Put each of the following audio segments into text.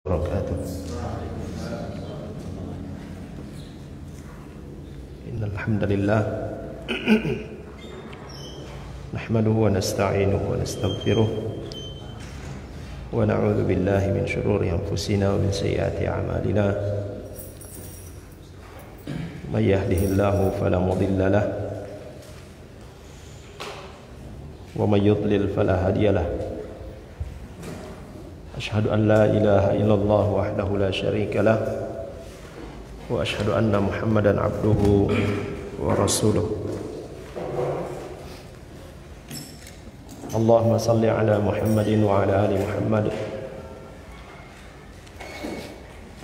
wabarakatuh. Innal hamdalillah nahmaduhu wa nasta'inuhu wa nastaghfiruh wa na'udzu billahi min shururi anfusina wa min sayyiati a'malina. May yahdihillahu fala mudilla lahu wa may yudlil fala hadiya lahu. Asyhadu an la ilaha illallah wahdahu la syarika lah wa asyhadu anna Muhammadan abduhu wa rasuluh. Allahumma salli ala Muhammadin wa ala ali Muhammad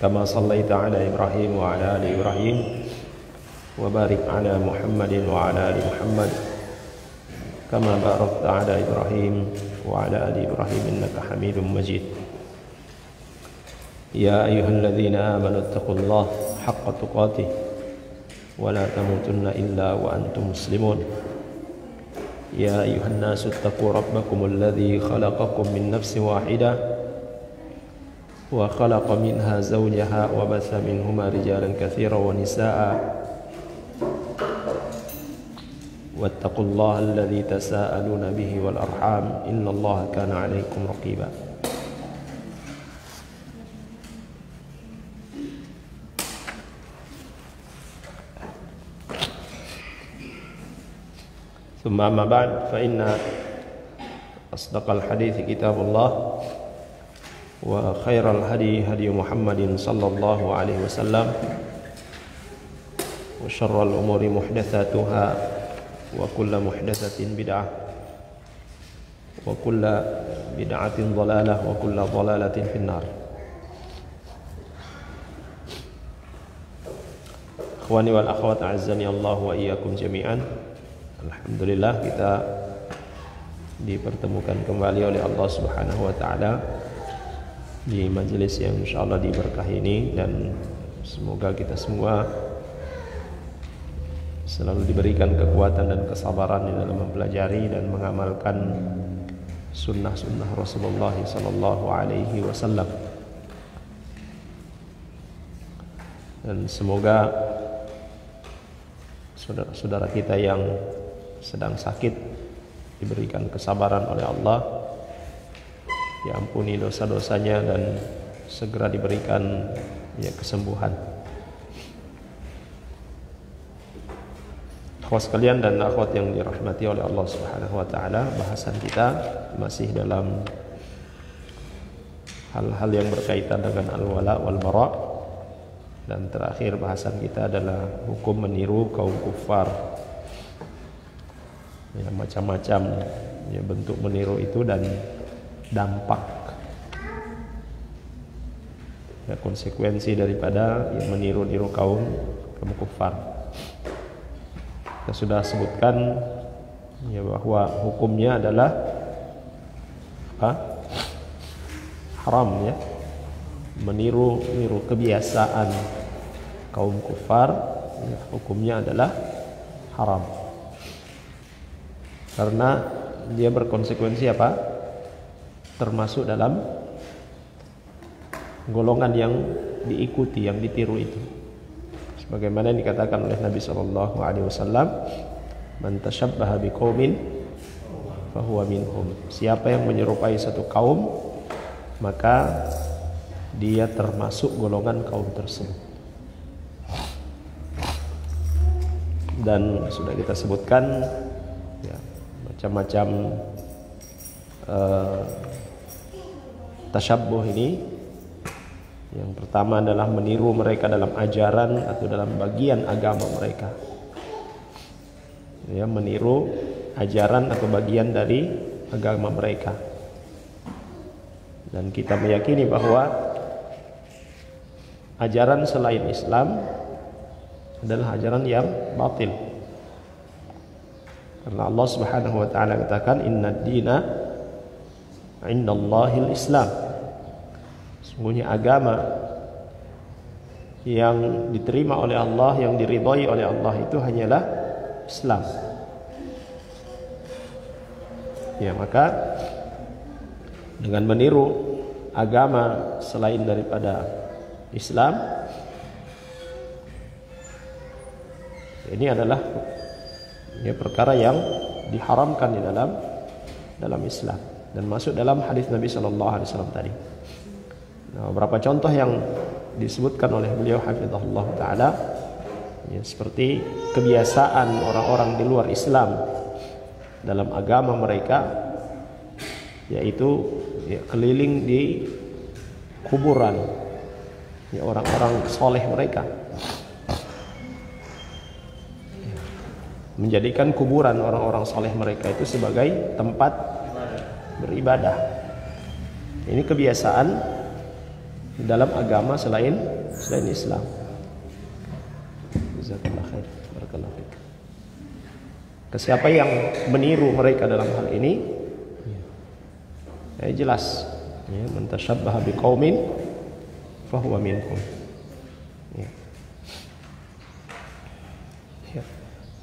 kama sallaita ala Ibrahim wa ala ali Ibrahim wa barik ala Muhammadin wa ala ali Muhammad kama barakta ala Ibrahim wa ala ali Ibrahim innaka Hamidum Majid. Ya ayyuhalladzina amanu taqullaha haqqa tuqatih wa la tamutunna illa wa antum muslimun. Ya ayyuhan nasu taqu rabbakumul ladzi khalaqakum min nafsin wahidah wa khalaqa minha zawjaha wa batha minhuma rijalan katsiran wa nisaa'a wattaqullaha alladzi tasaaluna bihi wal arham innallaha kana 'alaikum raqiba. ثم أما بعد فإن أصدق الحديث كتاب الله وخير الهدي هدي محمد صلى الله عليه وسلم وشر الأمور محدثاتها وكل محدثة بدعة وكل بدعة ضلالة وكل ضلالة في النار. Ikhwani wal akhwat a'azzani Allah wa iyyakum jami'an. Alhamdulillah kita dipertemukan kembali oleh Allah Subhanahu wa taala di majelis yang insyaallah diberkahi ini, dan semoga kita semua selalu diberikan kekuatan dan kesabaran di dalam mempelajari dan mengamalkan sunnah-sunnah Rasulullah sallallahu alaihi wasallam. Dan semoga saudara-saudara kita yang sedang sakit diberikan kesabaran oleh Allah, diampuni dosa-dosanya dan segera diberikan kesembuhan. Akhwat sekalian dan akhwat yang dirahmati oleh Allah Subhanahu wa taala, bahasan kita masih dalam hal-hal yang berkaitan dengan al-wala wal bara, dan terakhir bahasan kita adalah hukum meniru kaum kufar. Ya, macam-macam bentuk meniru itu dan dampak konsekuensi daripada meniru-niru kaum kufar. Kita sudah sebutkan bahwa hukumnya adalah haram, meniru kebiasaan kaum kufar, hukumnya adalah haram. Karena dia berkonsekuensi termasuk dalam golongan yang diikuti, yang ditiru itu. Sebagaimana dikatakan oleh Nabi sallallahu alaihi wasallam, "Man tashabbaha biqaumin fahuwa minhum." Siapa yang menyerupai satu kaum, maka dia termasuk golongan kaum tersebut. Dan sudah kita sebutkan macam-macam tasyabbuh ini. Yang pertama adalah meniru mereka dalam ajaran atau dalam bagian agama mereka. Meniru ajaran atau bagian dari agama mereka. Dan kita meyakini bahwa ajaran selain Islam adalah ajaran yang batil. Karena Allah Subhanahu wa taala katakan, "Innad dina 'indallahil Islam." Sungguhnya agama yang diterima oleh Allah, yang diridhai oleh Allah itu hanyalah Islam. Maka dengan meniru agama selain daripada Islam, ini adalah perkara yang diharamkan di dalam Islam dan masuk dalam hadis Nabi Sallallahu Alaihi Wasallam tadi. Nah, beberapa contoh yang disebutkan oleh beliau hafizahullah taala, seperti kebiasaan orang-orang di luar Islam dalam agama mereka, yaitu keliling di kuburan orang-orang soleh mereka, menjadikan kuburan orang-orang soleh mereka itu sebagai tempat beribadah. Ini kebiasaan dalam agama selain Islam. Jazakallahu khair, barakallahu fiik. Siapa yang meniru mereka dalam hal ini, jelas, man tashabbaha biqaumin fahuwa minhum.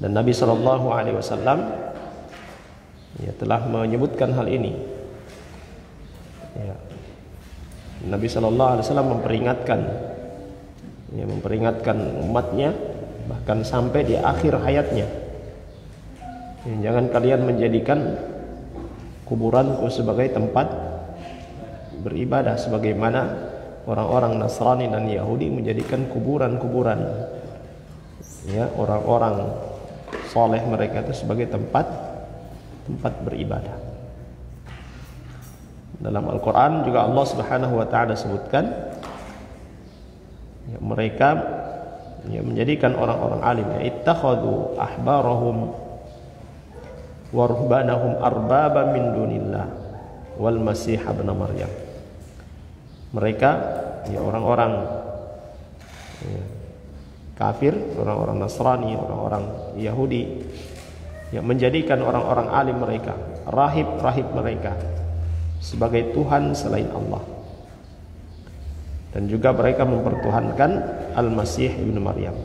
Dan Nabi Sallallahu Alaihi Wasallam telah menyebutkan hal ini. Nabi Sallallahu Alaihi Wasallam memperingatkan umatnya, bahkan sampai di akhir hayatnya, jangan kalian menjadikan kuburanku sebagai tempat beribadah, sebagaimana orang-orang Nasrani dan Yahudi menjadikan kuburan-kuburan orang-orang soleh mereka itu sebagai tempat beribadah. Dalam Al-Quran juga Allah Subhanahu wa Ta'ala sebutkan, mereka menjadikan orang-orang alim, ittakhadhu ahbarahum wa ruhbanahum arbaba min dunillah wal masih ibn Maryam. Mereka orang-orang kafir, orang-orang Nasrani, orang-orang Yahudi yang menjadikan orang-orang alim mereka, rahib-rahib mereka sebagai Tuhan selain Allah. Dan juga mereka mempertuhankan Al-Masih ibn Maryam.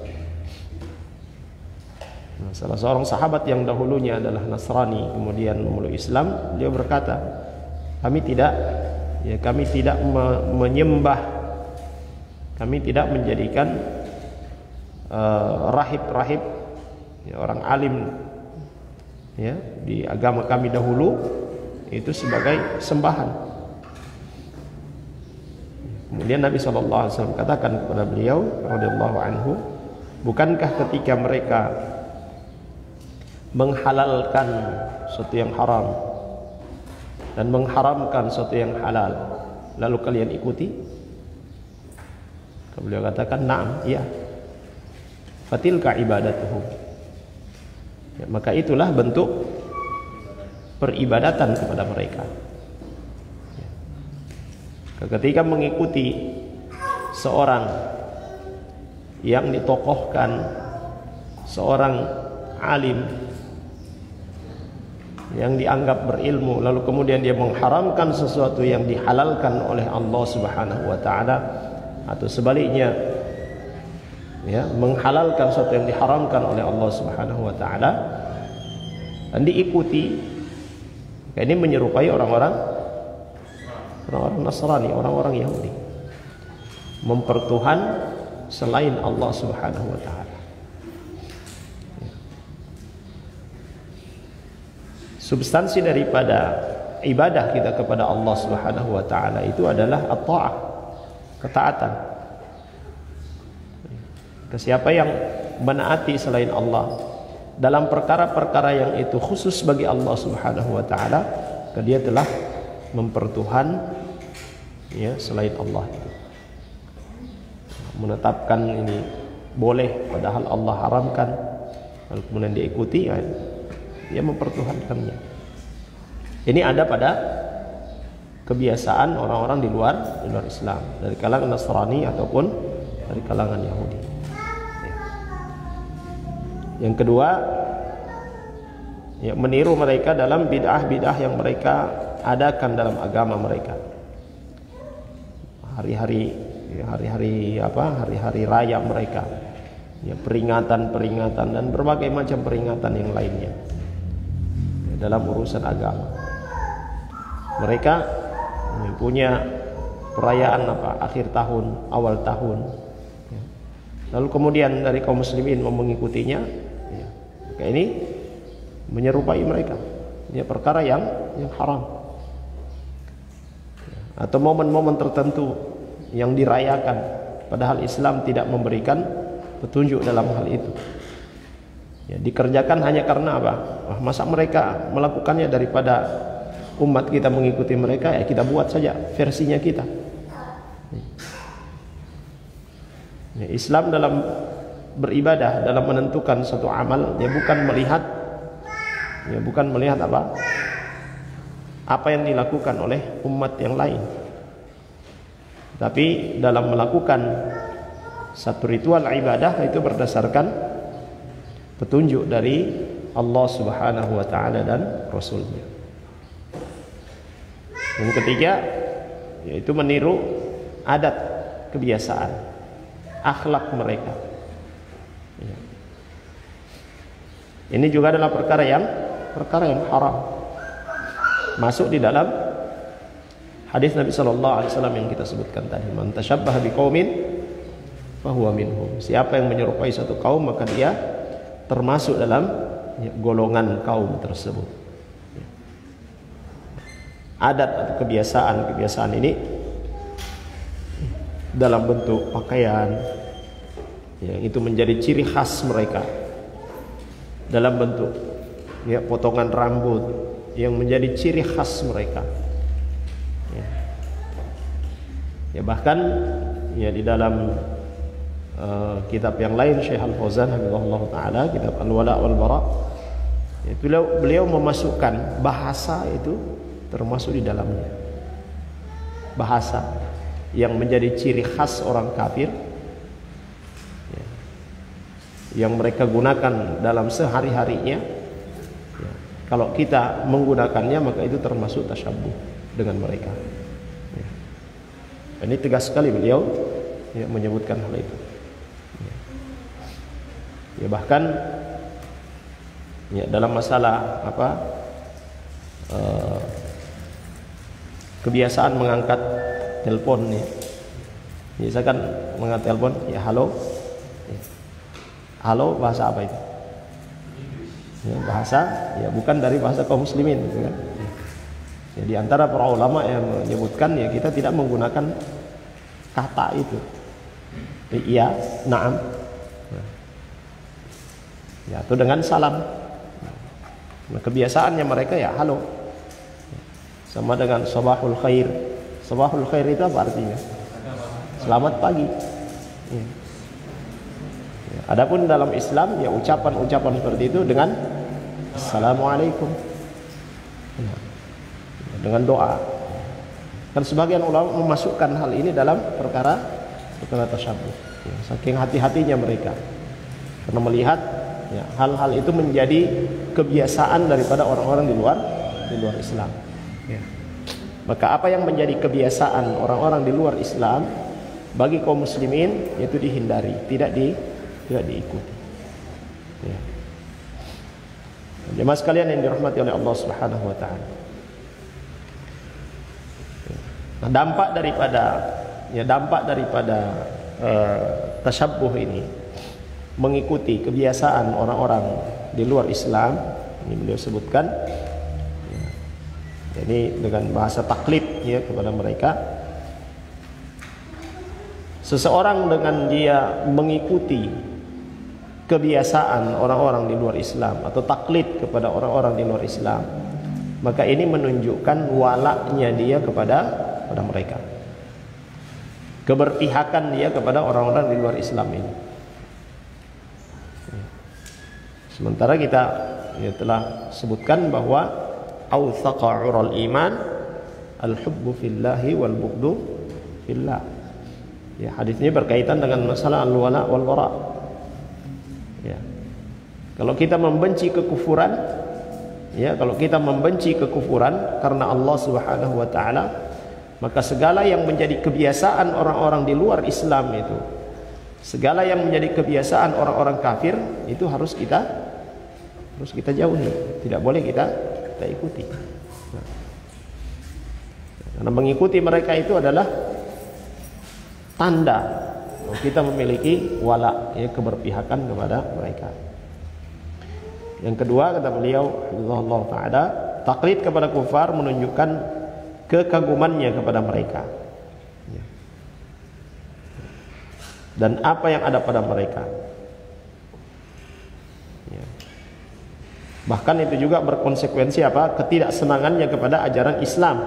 Salah seorang sahabat yang dahulunya adalah Nasrani kemudian memeluk Islam, dia berkata, kami tidak menyembah, kami tidak menjadikan rahib-rahib orang alim di agama kami dahulu itu sebagai sembahan. Kemudian Nabi SAW katakan kepada beliau radhiyallahu anhu, bukankah ketika mereka menghalalkan sesuatu yang haram dan mengharamkan sesuatu yang halal, lalu kalian ikuti? Beliau katakan, na'am, iya. Fatilka ibadatuhum. Maka itulah bentuk peribadatan kepada mereka. Ketika mengikuti seorang yang ditokohkan, seorang alim yang dianggap berilmu, lalu kemudian dia mengharamkan sesuatu yang dihalalkan oleh Allah Subhanahu wa Ta'ala, atau sebaliknya menghalalkan sesuatu yang diharamkan oleh Allah Subhanahu wa Ta'ala, dan diikuti, ini menyerupai orang-orang Nasrani, orang-orang Yahudi, mempertuhan selain Allah Subhanahu wa Ta'ala. Substansi daripada ibadah kita kepada Allah Subhanahu wa Ta'ala itu adalah at-ta'ah, ketaatan. Siapa yang menaati selain Allah dalam perkara-perkara yang itu khusus bagi Allah Subhanahu wa Ta'ala, dia telah mempertuhan selain Allah itu. Menetapkan ini boleh padahal Allah haramkan, lalu kemudian diikuti, dia mempertuhankannya. Ini ada pada kebiasaan orang-orang di luar Islam, dari kalangan Nasrani ataupun dari kalangan Yahudi. Yang kedua, meniru mereka dalam bid'ah-bid'ah yang mereka adakan dalam agama mereka. Hari-hari raya mereka, peringatan-peringatan dan berbagai macam peringatan yang lainnya dalam urusan agama. Mereka punya perayaan apa? Akhir tahun, awal tahun. Ya. Lalu kemudian dari kaum muslimin mau mengikutinya, ya. Maka ini menyerupai mereka. Ini perkara yang haram. Ya. Atau momen-momen tertentu yang dirayakan, padahal Islam tidak memberikan petunjuk dalam hal itu. Ya, dikerjakan hanya karena apa? Masa mereka melakukannya daripada umat kita mengikuti mereka, ya kita buat saja versinya kita. Ya, Islam dalam beribadah, dalam menentukan satu amal, ya bukan melihat apa yang dilakukan oleh umat yang lain, tapi dalam melakukan satu ritual ibadah itu berdasarkan petunjuk dari Allah Subhanahu wa taala dan Rasulnya. Yang ketiga, yaitu meniru adat, kebiasaan, akhlak mereka. Ya. Ini juga adalah perkara yang haram. Masuk di dalam hadis Nabi sallallahu alaihi wasallam yang kita sebutkan tadi, man tasyabbaha biqaumin fahuwa minhum. Siapa yang menyerupai satu kaum maka dia termasuk dalam golongan kaum tersebut. Adat atau kebiasaan ini dalam bentuk pakaian, ya, itu menjadi ciri khas mereka. Dalam bentuk potongan rambut yang menjadi ciri khas mereka. Ya, bahkan di dalam kitab yang lain Syekh Al-Fauzan hafizahullah taala, kitab Al-Wala wal Bara, beliau memasukkan bahasa itu termasuk di dalamnya. Bahasa yang menjadi ciri khas orang kafir, yang mereka gunakan dalam sehari-harinya. Kalau kita menggunakannya maka itu termasuk tasyabbuh dengan mereka. Ini tegas sekali beliau menyebutkan hal itu. Ya, bahkan dalam masalah kebiasaan mengangkat telepon, misalkan mengangkat telepon, ya halo, halo bahasa apa itu? Ya, bahasa bukan dari bahasa kaum muslimin, gitu kan? Ya, di antara para ulama yang menyebutkan kita tidak menggunakan kata itu. Iya, na'am. Ya, atau dengan salam. Nah, kebiasaannya mereka halo. Sama dengan sabahul khair. Sabahul khair itu apa artinya? Selamat pagi. Ya. Ya, adapun dalam Islam ucapan-ucapan seperti itu dengan assalamualaikum. Ya, dengan doa. Kan sebagian ulama memasukkan hal ini dalam perkara tasyabbuh. Ya, saking hati-hatinya mereka karena melihat hal-hal itu menjadi kebiasaan daripada orang-orang di luar Islam. Ya. Maka apa yang menjadi kebiasaan orang-orang di luar Islam bagi kaum muslimin itu dihindari, tidak diikuti. Ya. Jemaah sekalian yang dirahmati oleh Allah Subhanahu wa taala. Nah, dampak daripada tasyabbuh ini, mengikuti kebiasaan orang-orang di luar Islam, ini beliau sebutkan, ini dengan bahasa taklid kepada mereka. Seseorang dengan dia mengikuti kebiasaan orang-orang di luar Islam atau taklid kepada orang-orang di luar Islam, maka ini menunjukkan walaknya dia kepada mereka, keberpihakan dia kepada orang-orang di luar Islam ini. Sementara kita telah sebutkan bahwa awthaqa 'ural iman al-hubbu fillahi wal bughdu fillah. Ya, hadis ini berkaitan dengan masalah al-wala wal bara. Ya. Kalau kita membenci kekufuran, karena Allah Subhanahu wa taala, maka segala yang menjadi kebiasaan orang-orang di luar Islam itu, segala yang menjadi kebiasaan orang-orang kafir itu harus kita jauhi, tidak boleh kita ikuti. Karena mengikuti mereka itu adalah tanda kita memiliki wala, ya, keberpihakan kepada mereka. Yang kedua, kata beliau Allah Ta'ala, taklid kepada kufar menunjukkan kekagumannya kepada mereka, ya, dan apa yang ada pada mereka, ya. Bahkan itu juga berkonsekuensi apa? Ketidaksenangannya kepada ajaran Islam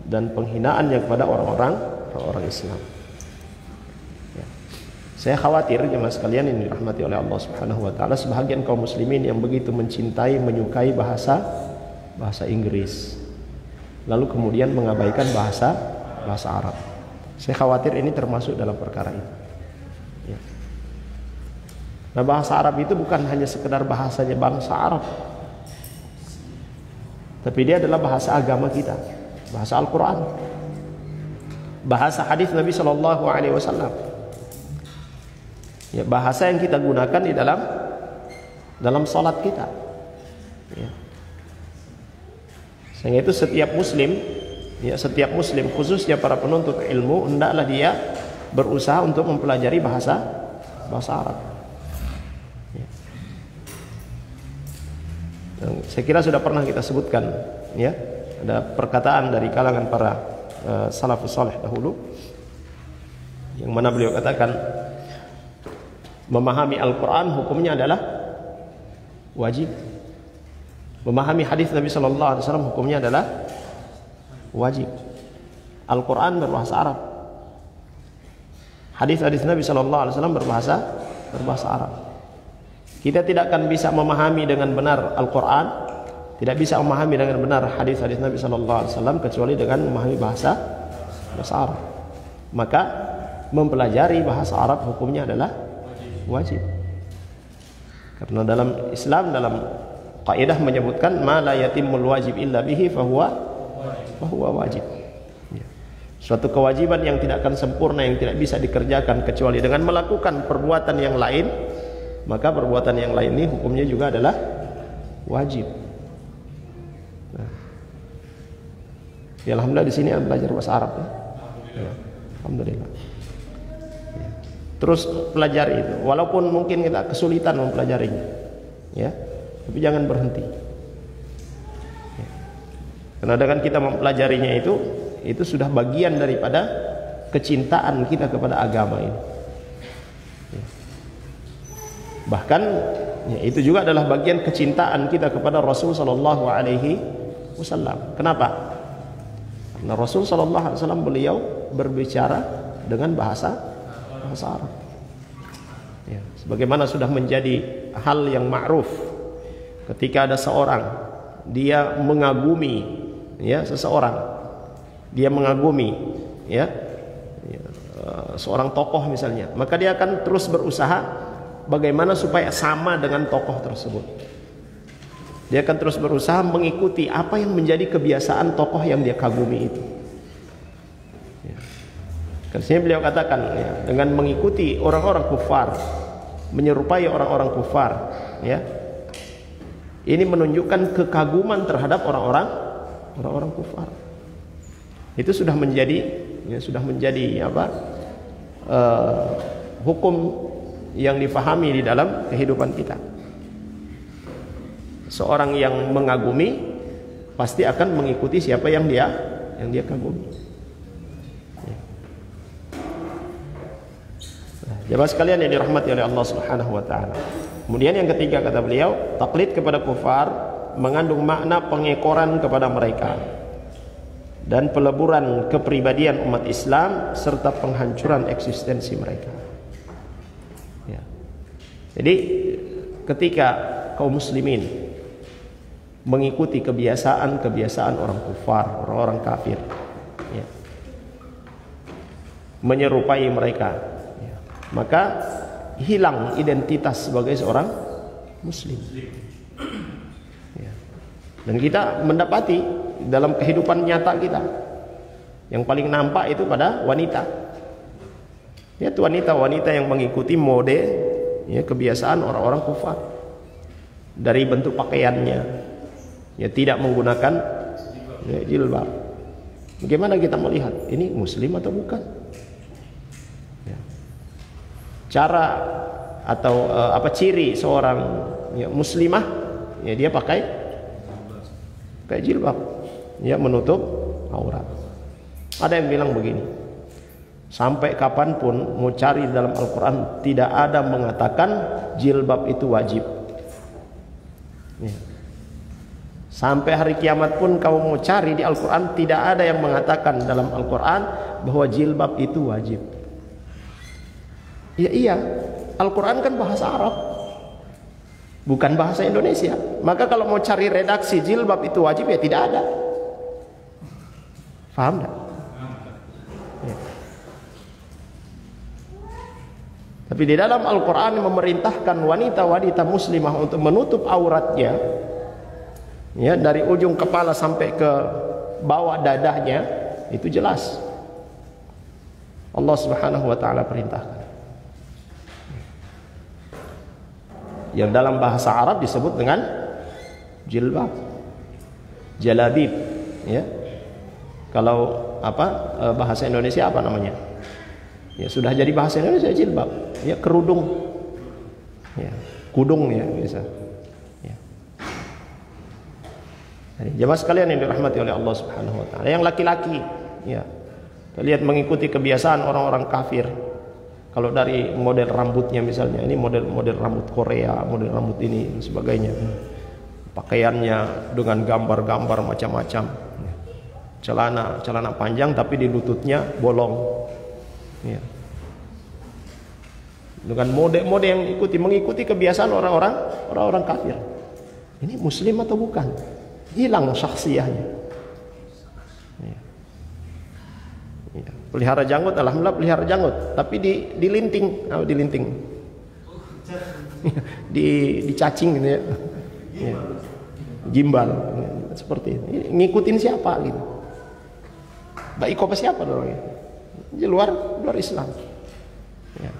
dan penghinaannya kepada orang-orang Islam. Ya. Saya khawatir jemaah sekalian ini dirahmati oleh Allah Subhanahu wa taala, sebahagian kaum muslimin yang begitu mencintai, menyukai bahasa Inggris, lalu kemudian mengabaikan bahasa Arab. Saya khawatir ini termasuk dalam perkara itu. Ya. Nah, bahasa Arab itu bukan hanya sekedar bahasanya bangsa Arab, tapi dia adalah bahasa agama kita, bahasa Al-Quran, bahasa hadis Nabi Shallallahu Alaihi Wasallam. Ya, bahasa yang kita gunakan di dalam salat kita. Ya. Sehingga itu setiap muslim khususnya para penuntut ilmu hendaklah dia berusaha untuk mempelajari bahasa Arab. Ya. Saya kira sudah pernah kita sebutkan, ya, ada perkataan dari kalangan para salafus saleh dahulu yang mana beliau katakan memahami Al-Quran hukumnya adalah wajib, memahami hadis Nabi Sallallahu Alaihi Wasallam hukumnya adalah wajib. Al-Quran berbahasa Arab, hadis-hadis Nabi Sallallahu Alaihi Wasallam berbahasa Arab. Kita tidak akan bisa memahami dengan benar Al-Quran, tidak bisa memahami dengan benar hadis-hadis Nabi Sallallahu Alaihi Wasallam kecuali dengan memahami bahasa Arab. Maka mempelajari bahasa Arab hukumnya adalah wajib. Karena dalam Islam, dalam kaidah menyebutkan ma la yatimul wajib illa bihi fahuwa wajib. Ya. Suatu kewajiban yang tidak akan sempurna, yang tidak bisa dikerjakan kecuali dengan melakukan perbuatan yang lain, maka perbuatan yang lain ini hukumnya juga adalah wajib. Nah. Ya, alhamdulillah di sini ada belajar bahasa Arab, ya. Ya, alhamdulillah. Ya. Terus pelajari itu, walaupun mungkin kita kesulitan mempelajarinya, ya, tapi jangan berhenti. Ya. Karena dengan kita mempelajarinya itu sudah bagian daripada kecintaan kita kepada agama ini. Ya. Bahkan ya, itu juga adalah bagian kecintaan kita kepada Rasul Sallallahu Alaihi Wasallam. Kenapa? Karena Rasul Sallallahu Alaihi Wasallam beliau berbicara dengan bahasa Arab. Ya, sebagaimana sudah menjadi hal yang ma'ruf ketika ada seorang dia mengagumi, ya, seseorang, dia mengagumi, ya, seorang tokoh misalnya, maka dia akan terus berusaha bagaimana supaya sama dengan tokoh tersebut. Dia akan terus berusaha mengikuti apa yang menjadi kebiasaan tokoh yang dia kagumi itu. Karena beliau katakan, ya, dengan mengikuti orang-orang kufar, menyerupai orang-orang kufar, ya, ini menunjukkan kekaguman terhadap orang-orang kufar. Itu sudah menjadi apa? Hukum yang difahami di dalam kehidupan kita. Seorang yang mengagumi pasti akan mengikuti siapa yang dia kagumi. Jemaah sekalian yang dirahmati oleh Allah Subhanahu wa taala. Kemudian yang ketiga kata beliau, taklid kepada kufar mengandung makna pengekoran kepada mereka dan peleburan kepribadian umat Islam serta penghancuran eksistensi mereka. Ya. Jadi ketika kaum muslimin mengikuti kebiasaan orang kufar, orang kafir, ya, menyerupai mereka, maka hilang identitas sebagai seorang muslim. Ya. Dan kita mendapati dalam kehidupan nyata kita yang paling nampak itu pada wanita. Ya, wanita-wanita yang mengikuti mode, ya, kebiasaan orang-orang kufar. Dari bentuk pakaiannya, ya, tidak menggunakan, ya, jilbab. Bagaimana kita melihat ini muslim atau bukan? Ya. Cara atau ciri seorang muslimah, ya dia pakai jilbab, ya menutup aurat. Ada yang bilang begini, sampai kapanpun mau cari dalam Al-Quran tidak ada mengatakan jilbab itu wajib. Ya. Sampai hari kiamat pun kamu mau cari di Al-Quran tidak ada yang mengatakan dalam Al-Quran bahwa jilbab itu wajib. Ya iya, Al-Quran kan bahasa Arab, bukan bahasa Indonesia. Maka kalau mau cari redaksi jilbab itu wajib, ya tidak ada. Paham tak? Ya. Tapi di dalam Al-Quran memerintahkan wanita-wanita muslimah untuk menutup auratnya, ya, dari ujung kepala sampai ke bawah dadahnya, itu jelas Allah Subhanahu wa taala perintahkan. Yang dalam bahasa Arab disebut dengan jilbab, jalabib, ya. Kalau bahasa Indonesia apa namanya? Ya sudah jadi bahasa Indonesia jilbab, ya kerudung, ya kudung ya bisa. Ya. Jadi, jemaah sekalian yang dirahmati oleh Allah Subhanahu wa taala, yang laki-laki, ya lihat mengikuti kebiasaan orang-orang kafir. Kalau dari model rambutnya misalnya, ini model rambut Korea, model rambut ini dan sebagainya. Pakaiannya dengan gambar-gambar macam-macam. Celana panjang tapi di lututnya bolong. Ya. Dengan mode-mode yang mengikuti kebiasaan orang-orang kafir. Ini muslim atau bukan? Hilang syakhsiyahnya. Ya. Ya. Pelihara janggut, alhamdulillah pelihara janggut, tapi dilinting, dicacing gitu ya. Ya. Gimbal, ya. Seperti itu. Ngikutin siapa gitu? Baik apa siapa orangnya? Di luar Islam. Ya.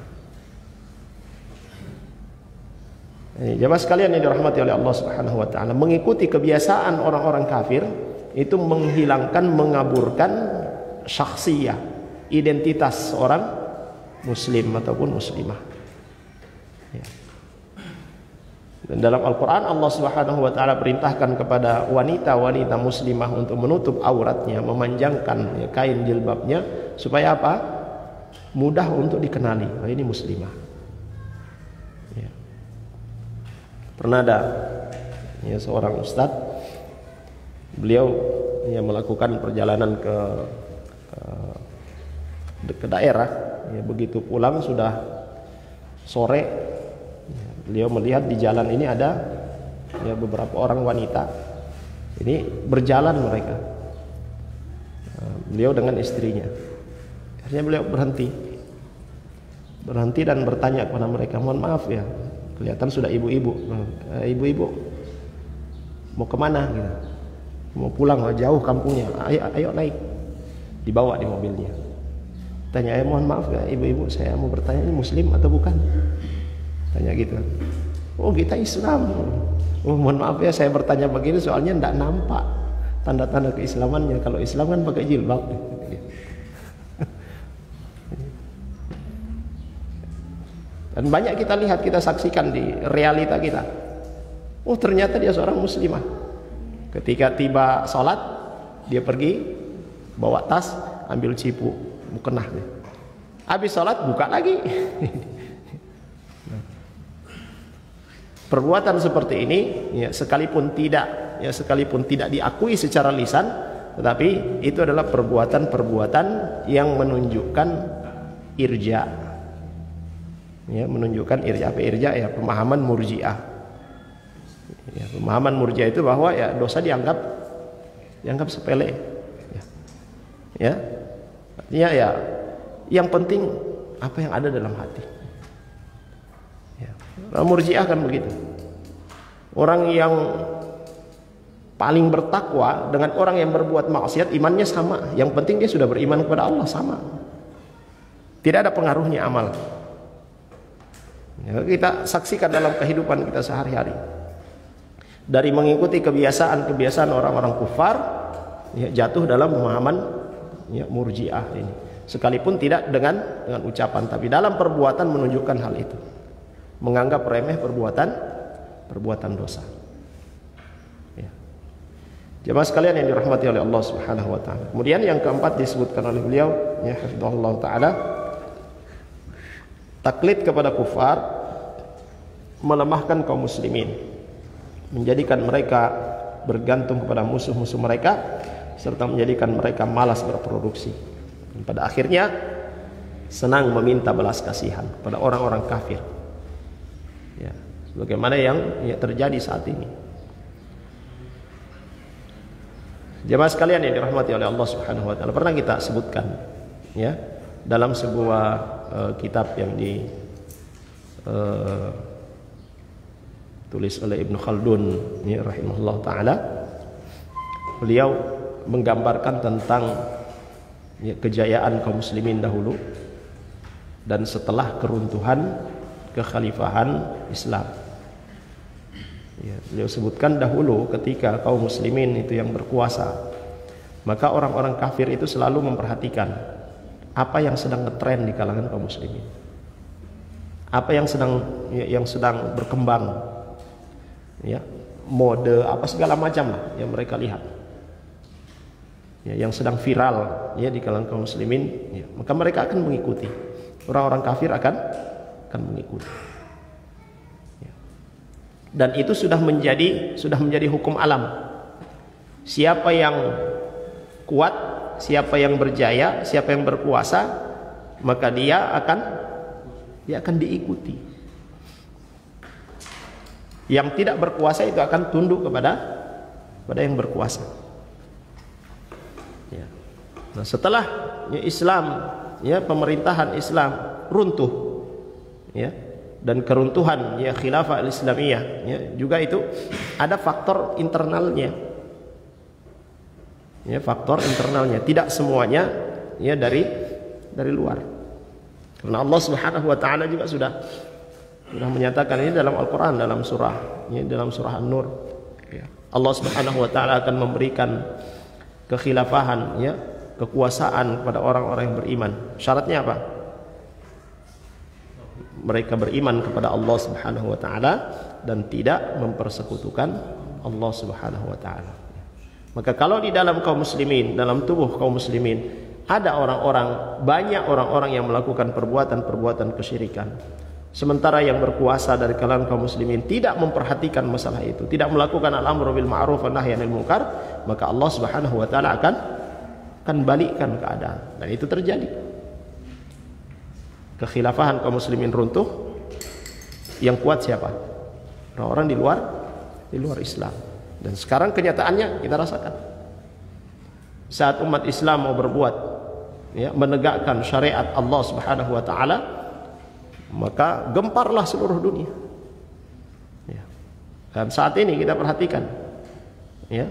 Jemaah sekalian yang dirahmati oleh Allah Subhanahu wa taala, mengikuti kebiasaan orang-orang kafir itu menghilangkan, mengaburkan syakhsiyah, identitas seorang muslim ataupun muslimah. Ya. Dan dalam Al-Quran Allah Subhanahu wa taala perintahkan kepada wanita-wanita muslimah untuk menutup auratnya, memanjangkan kain jilbabnya supaya apa? Mudah untuk dikenali. Oh, ini muslimah. Ya. Pernah ada seorang ustadz, beliau melakukan perjalanan ke daerah, begitu pulang sudah sore, beliau melihat di jalan ini ada beberapa orang wanita, ini berjalan mereka, beliau dengan istrinya. Akhirnya beliau berhenti dan bertanya kepada mereka, mohon maaf ya, kelihatan sudah ibu-ibu, mau kemana gitu? Mau pulang, jauh kampungnya, ayo naik. Dibawa di mobilnya. Tanya, mohon maaf ya ibu-ibu, saya mau bertanya, ini muslim atau bukan? Tanya gitu. Oh, kita Islam. Oh, mohon maaf ya saya bertanya begini soalnya tidak nampak tanda-tanda keislamannya. Kalau Islam kan pakai jilbab. Dan banyak kita lihat, kita saksikan di realita kita. Oh, ternyata dia seorang muslimah. Ketika tiba sholat, dia pergi bawa tas, ambil cipu, mukenah. Habis sholat buka lagi. Perbuatan seperti ini, sekalipun tidak diakui secara lisan, tetapi itu adalah perbuatan-perbuatan yang menunjukkan irja. Menunjukkan irja. Apa irja? Pemahaman murji'ah. Pemahaman murji'ah itu bahwa dosa dianggap sepele. Artinya yang penting apa yang ada dalam hati. Murji'ah kan begitu. Orang yang paling bertakwa dengan orang yang berbuat maksiat imannya sama. Yang penting dia sudah beriman kepada Allah, sama. Tidak ada pengaruhnya amal. Kita saksikan dalam kehidupan kita sehari-hari. Dari mengikuti kebiasaan-kebiasaan orang-orang kufar, jatuh dalam pemahaman murji'ah ini. sekalipun tidak dengan ucapan, tapi dalam perbuatan menunjukkan hal itu, menganggap remeh perbuatan dosa. Ya. Jemaah sekalian yang dirahmati oleh Allah Subhanahu wa taala. Kemudian yang keempat disebutkan oleh beliau, ya hafizahullah taala, taklid kepada kufar melemahkan kaum muslimin, menjadikan mereka bergantung kepada musuh-musuh mereka, serta menjadikan mereka malas berproduksi. Dan pada akhirnya senang meminta belas kasihan pada orang-orang kafir. Ya, sebagaimana yang terjadi saat ini. Jemaah sekalian yang dirahmati oleh Allah Subhanahu wa taala, pernah kita sebutkan ya dalam sebuah kitab yang tulis oleh Ibnu Khaldun ya, rahimahullah taala. Beliau menggambarkan tentang ya, kejayaan kaum muslimin dahulu dan setelah keruntuhan kekhalifahan Islam. Ya, beliau sebutkan dahulu ketika kaum muslimin itu yang berkuasa, maka orang-orang kafir itu selalu memperhatikan apa yang sedang ngetren di kalangan kaum muslimin, apa yang sedang berkembang, ya, mode apa segala macam lah yang mereka lihat, ya, yang sedang viral ya di kalangan kaum muslimin, ya, maka mereka akan mengikuti. Orang-orang kafir akan mengikuti. Ya. Dan itu sudah menjadi hukum alam. Siapa yang kuat, siapa yang berjaya, siapa yang berkuasa, maka dia akan diikuti. Yang tidak berkuasa itu akan tunduk kepada yang berkuasa. Ya. Nah, setelah ya, Islam, ya, pemerintahan Islam runtuh, ya, dan keruntuhan ya khilafah al-Islamiyah, ya, juga itu ada faktor internalnya, ya, faktor internalnya, tidak semuanya ya dari luar. Karena Allah Subhanahu wa taala juga sudah menyatakan ini dalam Al-Qur'an, dalam surah An-Nur, ya. Allah Subhanahu wa taala akan memberikan kekhilafahan, ya, kekuasaan kepada orang-orang yang beriman. Syaratnya apa? Mereka beriman kepada Allah Subhanahu wa taala dan tidak mempersekutukan Allah Subhanahu wa taala. Maka kalau di dalam kaum muslimin, dalam tubuh kaum muslimin ada banyak orang-orang yang melakukan perbuatan kesyirikan, sementara yang berkuasa dari kalangan kaum muslimin tidak memperhatikan masalah itu, tidak melakukan al-amru bil ma'ruf wa nahyi 'anil munkar, maka Allah Subhanahu wa taala akan balikkan keadaan. Dan itu terjadi. Kekhilafahan kaum muslimin runtuh. Yang kuat siapa? Orang-orang di luar Islam. Dan sekarang kenyataannya kita rasakan. Saat umat Islam mau berbuat, ya, menegakkan syariat Allah Subhanahu wa taala, maka gemparlah seluruh dunia. Ya. Dan saat ini kita perhatikan, ya,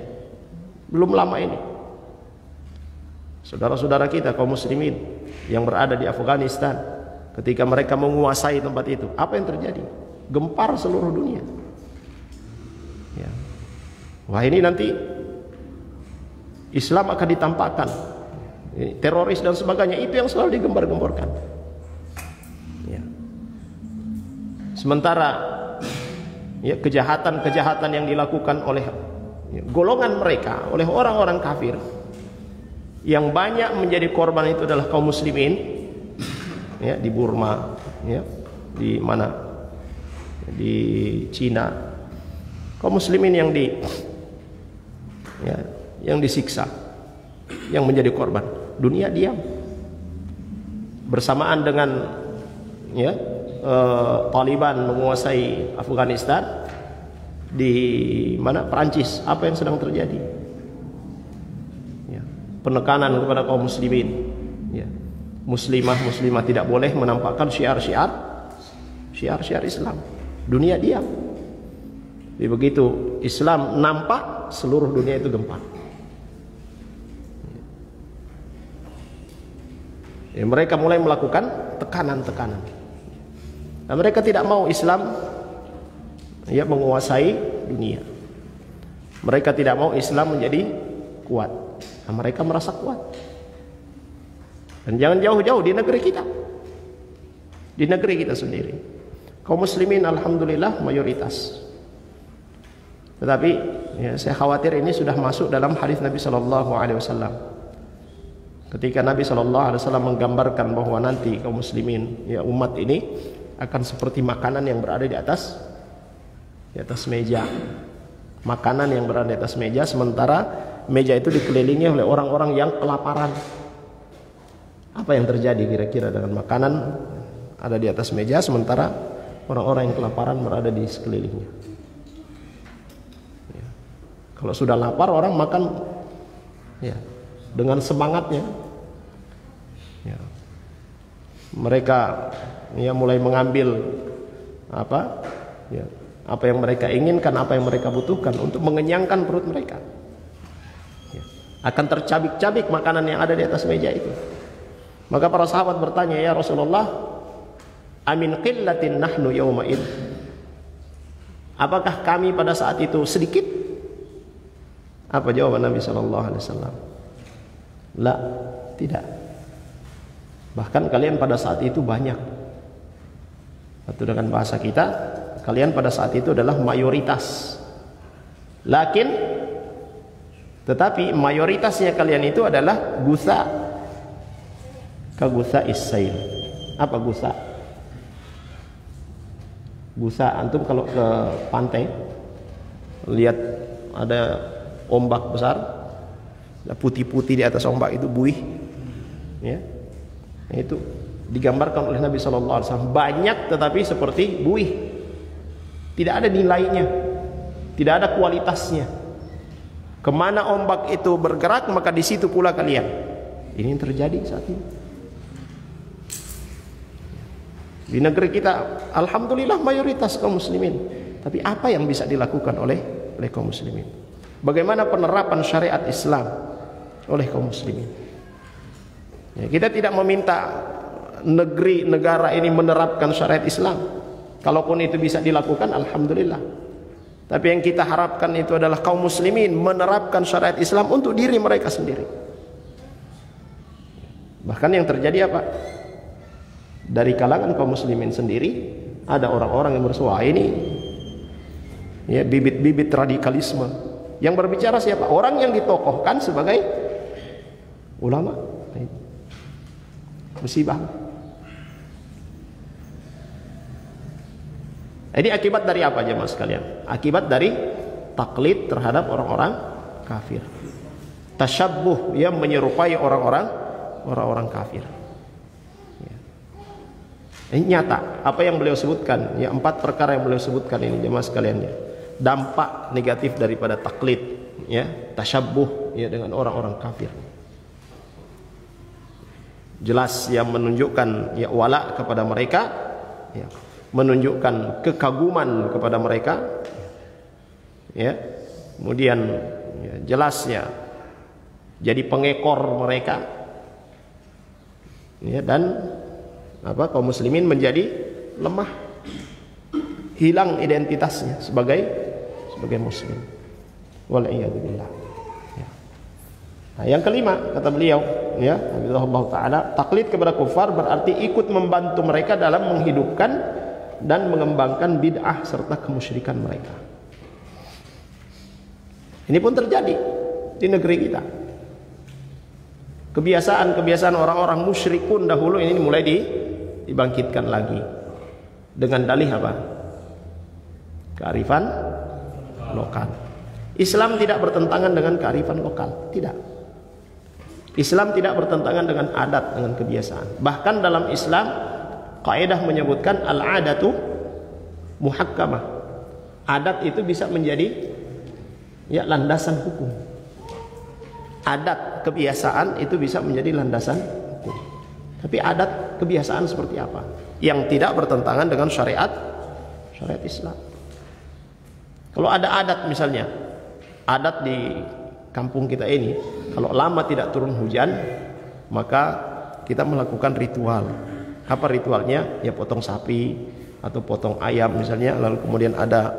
belum lama ini saudara-saudara kita kaum muslimin yang berada di Afghanistan, ketika mereka menguasai tempat itu, apa yang terjadi? Gempar seluruh dunia. Ya. Wah, ini nanti Islam akan ditampakkan, teroris dan sebagainya, itu yang selalu digembar-gemborkan. Ya. Sementara ya, kejahatan yang dilakukan oleh golongan mereka, oleh orang-orang kafir, yang banyak menjadi korban itu adalah kaum muslimin, ya, di Burma, ya, di mana, di Cina, kaum muslimin yang disiksa, yang menjadi korban. Dunia diam. Bersamaan dengan ya, Taliban menguasai Afghanistan, di mana Perancis, apa yang sedang terjadi? Ya, penekanan kepada kaum muslimin. Ya. Muslimah tidak boleh menampakkan syiar-syiar Islam. Dunia diam. Jadi begitu Islam nampak, seluruh dunia itu gempar. Ya, mereka mulai melakukan tekanan. Dan mereka tidak mau Islam ya menguasai dunia. Mereka tidak mau Islam menjadi kuat. Nah, mereka merasa kuat. Dan jangan jauh-jauh di negeri kita. Di negeri kita sendiri. Kaum muslimin alhamdulillah mayoritas. Tetapi ya, saya khawatir ini sudah masuk dalam hadis Nabi sallallahu alaihi wasallam. Ketika Nabi sallallahu alaihi wasallam menggambarkan bahwa nanti kaum muslimin, ya umat ini akan seperti makanan yang berada di atas meja. Makanan yang berada di atas meja, sementara meja itu dikelilingi oleh orang-orang yang kelaparan. Apa yang terjadi kira-kira dengan makanan ada di atas meja, sementara orang-orang yang kelaparan berada di sekelilingnya? Ya. Kalau sudah lapar, orang makan ya, dengan semangatnya. Ya. Mereka ya mulai mengambil apa yang mereka inginkan, apa yang mereka butuhkan untuk mengenyangkan perut mereka. Ya. Akan tercabik-cabik makanan yang ada di atas meja itu. Maka para sahabat bertanya, ya Rasulullah, amin qillatin nahnu yawma'id. Apakah kami pada saat itu sedikit? Apa jawaban Nabi sallallahu alaihi wasallam? La, tidak. Bahkan kalian pada saat itu banyak. Atau dengan bahasa kita, kalian pada saat itu adalah mayoritas. Tetapi mayoritasnya kalian itu adalah gusa. Kagusa is-sail. Apa gusa? Gusa, antum kalau ke pantai lihat ada ombak besar, putih-putih di atas ombak itu buih. Ya. Itu digambarkan oleh Nabi sallallahu alaihi wasallam, banyak tetapi seperti buih. Tidak ada nilainya, tidak ada kualitasnya. Kemana ombak itu bergerak, maka di situ pula kalian. Ini yang terjadi saat ini. Di negeri kita, alhamdulillah mayoritas kaum muslimin. Tapi apa yang bisa dilakukan oleh kaum muslimin? Bagaimana penerapan syariat Islam oleh kaum muslimin? Ya, kita tidak meminta negara ini menerapkan syariat Islam. Kalaupun itu bisa dilakukan, alhamdulillah. Tapi yang kita harapkan itu adalah kaum muslimin menerapkan syariat Islam untuk diri mereka sendiri. Bahkan yang terjadi apa? Dari kalangan kaum muslimin sendiri ada orang-orang yang bersuara ini ya, bibit-bibit radikalisme. Yang berbicara siapa? Orang yang ditokohkan sebagai ulama. Musibah. Jadi akibat dari apa jemaah sekalian? Akibat dari taklid terhadap orang-orang kafir. Tasyabbuh, yang menyerupai orang-orang kafir. Ini nyata apa yang beliau sebutkan, ya 4 perkara yang beliau sebutkan ini jemaah sekalian, ya. Dampak negatif daripada taklid, ya, tasyabbuh ya dengan orang-orang kafir. Jelas yang menunjukkan ya wala kepada mereka, ya, menunjukkan kekaguman kepada mereka, ya. Kemudian ya, jelasnya jadi pengekor mereka, ya, dan kaum muslimin menjadi lemah, hilang identitasnya sebagai muslim. Wal'iyadzubillah. Ya. Nah, yang kelima kata beliau, ya, Allah Taala, taklid kepada kufar berarti ikut membantu mereka dalam menghidupkan dan mengembangkan bid'ah serta kemusyrikan mereka. Ini pun terjadi di negeri kita. Kebiasaan orang-orang musyrikun dahulu ini mulai dibangkitkan lagi dengan dalih apa? Kearifan lokal. Islam tidak bertentangan dengan kearifan lokal, tidak. Islam tidak bertentangan dengan adat, dengan kebiasaan. Bahkan dalam Islam kaidah menyebutkan al-adatu muhakkamah. Adat itu bisa menjadi ya landasan hukum. Adat kebiasaan itu bisa menjadi landasan hukum. Tapi adat kebiasaan seperti apa? Yang tidak bertentangan dengan syariat Islam. Kalau ada adat misalnya, adat di kampung kita ini, kalau lama tidak turun hujan, maka kita melakukan ritual. Apa ritualnya? Ya potong sapi atau potong ayam misalnya, lalu kemudian ada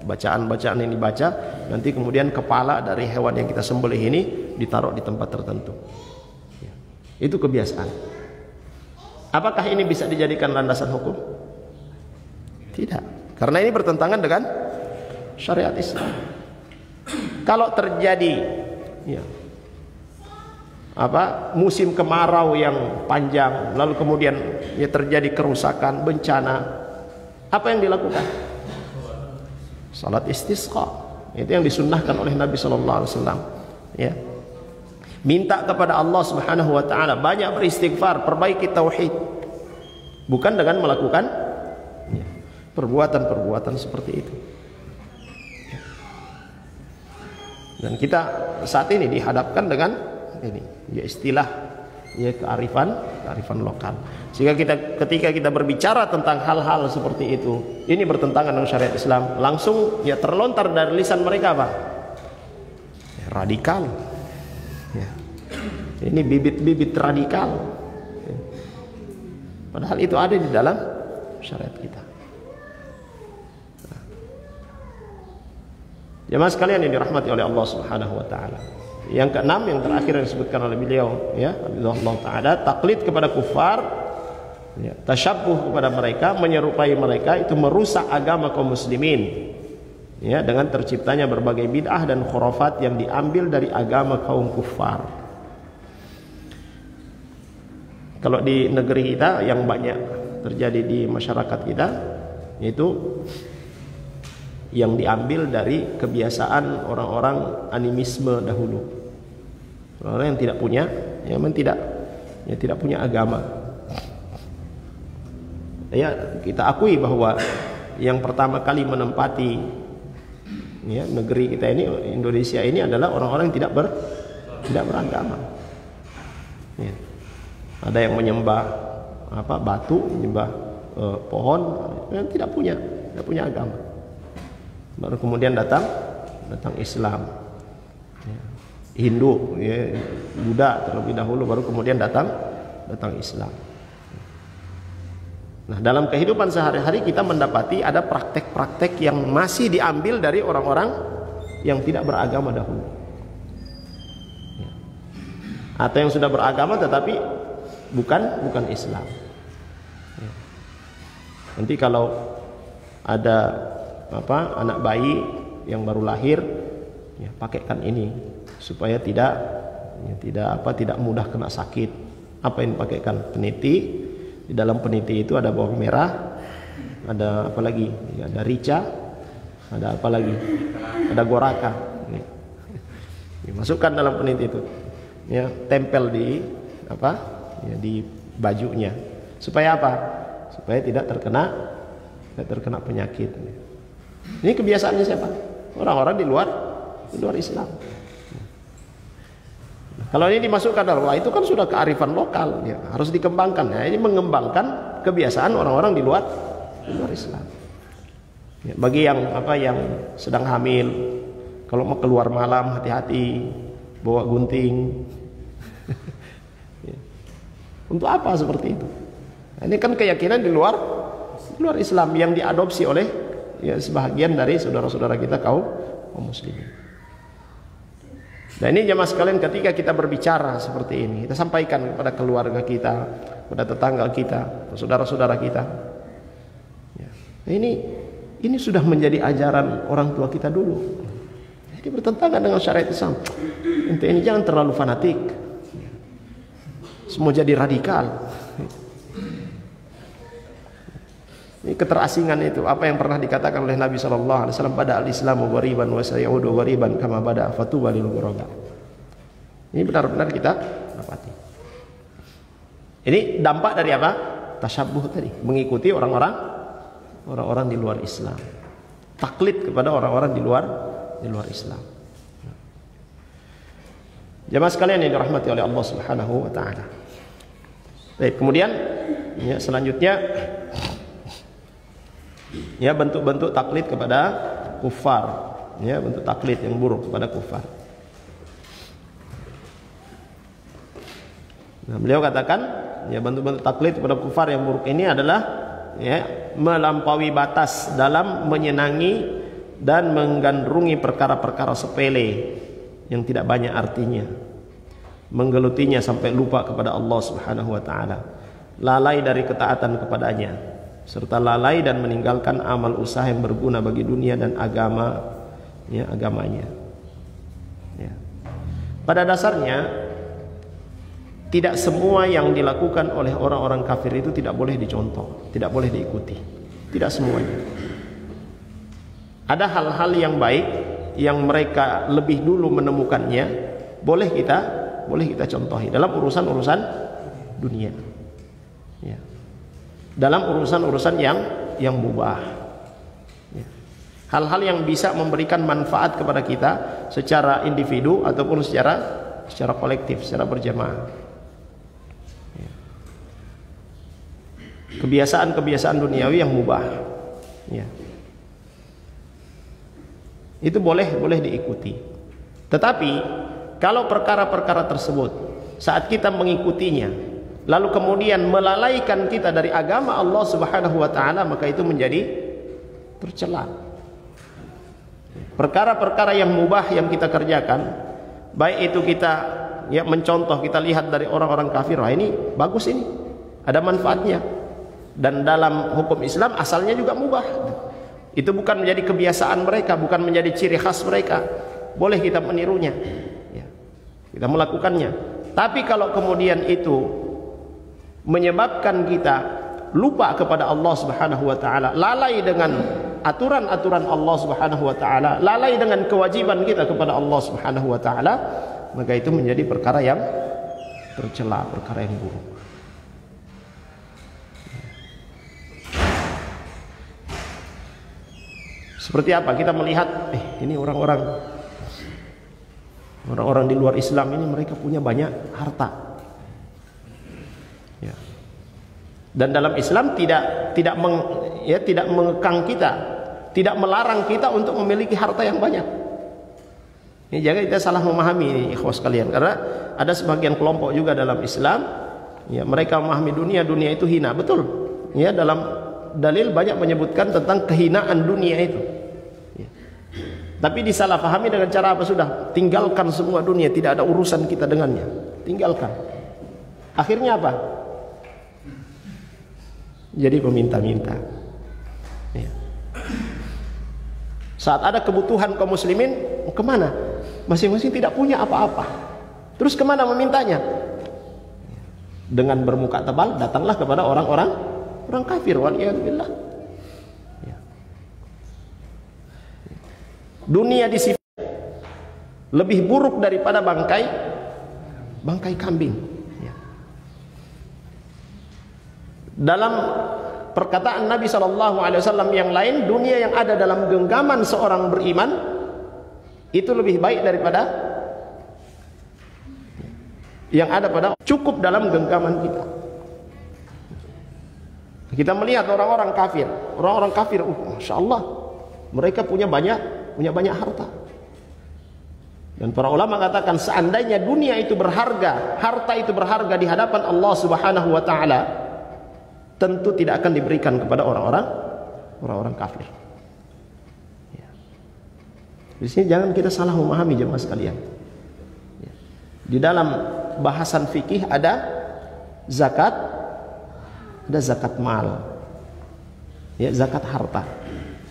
bacaan-bacaan yang dibaca, nanti kemudian kepala dari hewan yang kita sembelih ini ditaruh di tempat tertentu. Ya. Itu kebiasaan. Apakah ini bisa dijadikan landasan hukum? Tidak, karena ini bertentangan dengan syariat Islam. Kalau terjadi musim kemarau yang panjang, lalu kemudian terjadi kerusakan, bencana, apa yang dilakukan? Salat istisqa. Itu yang disunnahkan oleh Nabi sallallahu alaihi wasallam. Ya. Minta kepada Allah Subhanahu wa taala, banyak beristighfar, perbaiki tauhid. Bukan dengan melakukan perbuatan-perbuatan seperti itu. Dan kita saat ini dihadapkan dengan ini, istilah kearifan lokal. Sehingga ketika kita berbicara tentang hal-hal seperti itu, ini bertentangan dengan syariat Islam, langsung terlontar dari lisan mereka apa? Radikal. Ini bibit-bibit radikal. Padahal itu ada di dalam syariat kita. Jemaah sekalian yang dirahmati oleh Allah Subhanahu wa taala. Yang keenam, yang terakhir yang disebutkan oleh beliau, Allah taala, taklid kepada kufar, tasyabbuh kepada mereka, menyerupai mereka, itu merusak agama kaum muslimin. Dengan terciptanya berbagai bid'ah dan khurafat yang diambil dari agama kaum kufar. Kalau di negeri kita yang banyak terjadi di masyarakat kita, itu yang diambil dari kebiasaan orang-orang animisme dahulu, orang yang tidak punya, tidak punya agama. Kita akui bahwa yang pertama kali menempati negeri kita ini, Indonesia ini, adalah orang-orang yang tidak beragama. Ada yang menyembah batu, menyembah pohon, yang tidak punya agama. Baru kemudian datang Islam, Hindu, Buddha terlebih dahulu, baru kemudian datang Islam. Nah, dalam kehidupan sehari-hari kita mendapati ada praktek-praktek yang masih diambil dari orang-orang yang tidak beragama dahulu, atau yang sudah beragama tetapi bukan Islam. Nanti kalau ada anak bayi yang baru lahir, pakaikan ini supaya tidak mudah kena sakit. Apa yang dipakaikan? Peniti. Di dalam peniti itu ada bawang merah, ada apa lagi? Ada rica, ada apa lagi? Ada goraka. Dimasukkan dalam peniti itu, tempel di di bajunya. Supaya apa? Supaya tidak terkena penyakit. Ini kebiasaannya siapa? Orang-orang di luar Islam. Kalau ini dimasukkan dalam, itu kan sudah kearifan lokal, harus dikembangkan. Ini mengembangkan kebiasaan orang-orang di luar Islam. Bagi yang sedang hamil, kalau mau keluar malam, hati-hati, bawa gunting. Untuk apa seperti itu? Ini kan keyakinan di luar Islam yang diadopsi oleh sebahagian dari saudara-saudara kita kaum muslimin. Dan ini jemaah sekalian, ketika kita berbicara seperti ini, kita sampaikan kepada keluarga kita, kepada tetangga kita, saudara-saudara kita. Ini sudah menjadi ajaran orang tua kita dulu. Jadi bertentangan dengan syariat Islam. Ini jangan terlalu fanatik. Semua jadi radikal. Ini keterasingan itu, apa yang pernah dikatakan oleh Nabi SAW, pada al-Islamu ghariban wa sayaudu ghariban kama bada fatuba lil ghuraba. Ini benar-benar kita dapati. Ini dampak dari apa? Tasyabbuh tadi, mengikuti orang-orang di luar Islam. Taklid kepada orang-orang di luar Islam. Jemaah sekalian yang dirahmati oleh Allah Subhanahu wa taala. Baik, kemudian selanjutnya bentuk-bentuk taklid kepada kufar, bentuk taklid yang buruk kepada kufar. Nah, beliau katakan, bentuk-bentuk taklid kepada kufar yang buruk ini adalah melampaui batas dalam menyenangi dan menggandrungi perkara-perkara sepele yang tidak banyak artinya. menggelutinya sampai lupa kepada Allah Subhanahu wa taala, lalai dari ketaatan kepadanya, serta lalai dan meninggalkan amal usaha yang berguna bagi dunia dan agamanya. Ya. Pada dasarnya tidak semua yang dilakukan oleh orang-orang kafir itu tidak boleh dicontoh, tidak boleh diikuti. Tidak semuanya. Ada hal-hal yang baik yang mereka lebih dulu menemukannya, boleh kita contohi dalam urusan-urusan dunia. Ya. Dalam urusan-urusan yang mubah. Ya. Hal-hal yang bisa memberikan manfaat kepada kita secara individu ataupun secara kolektif, secara berjamaah. Ya. Kebiasaan-kebiasaan duniawi yang mubah. Ya. Itu boleh diikuti. Tetapi kalau perkara-perkara tersebut saat kita mengikutinya lalu kemudian melalaikan kita dari agama Allah Subhanahu wa taala, maka itu menjadi tercela. Perkara-perkara yang mubah yang kita kerjakan, baik itu kita mencontoh, kita lihat dari orang-orang kafir, wah ini bagus, ini ada manfaatnya, dan dalam hukum Islam asalnya juga mubah. Itu bukan menjadi kebiasaan mereka, bukan menjadi ciri khas mereka. Boleh kita menirunya, ya. Kita melakukannya. Tapi kalau kemudian itu menyebabkan kita lupa kepada Allah Subhanahu wa taala, lalai dengan aturan-aturan Allah Subhanahu wa taala, lalai dengan kewajiban kita kepada Allah Subhanahu wa taala, maka itu menjadi perkara yang tercela, perkara yang buruk. Seperti apa kita melihat ini orang-orang di luar Islam ini, mereka punya banyak harta. Ya. Dan dalam Islam tidak mengekang kita, tidak melarang kita untuk memiliki harta yang banyak. Ini jangan kita salah memahami ini, ikhwas sekalian, karena ada sebagian kelompok juga dalam Islam, ya, mereka memahami dunia itu hina. Betul. Ya, dalam dalil banyak menyebutkan tentang kehinaan dunia itu. Ya. Tapi disalahpahami dengan cara apa? Sudah, tinggalkan semua dunia, tidak ada urusan kita dengannya. Tinggalkan. Akhirnya apa? Jadi peminta-minta. Ya. Saat ada kebutuhan kaum muslimin, kemana? Masing-masing tidak punya apa-apa. Terus kemana memintanya? Dengan bermuka tebal, datanglah kepada orang kafir. Waliyadzubillah. Ya. Dunia disifat lebih buruk daripada bangkai kambing. Ya. Dalam perkataan Nabi SAW yang lain, dunia yang ada dalam genggaman seorang beriman itu lebih baik daripada yang ada pada cukup dalam genggaman kita. Kita melihat orang-orang kafir, Masya Allah, mereka punya banyak harta. Dan para ulama katakan, seandainya dunia itu berharga, harta itu berharga di hadapan Allah Subhanahu wa taala, tentu tidak akan diberikan kepada orang-orang kafir. Ya. Di sini jangan kita salah memahami, jemaah sekalian. Ya. Di dalam bahasan fikih ada zakat mal, ya, zakat harta.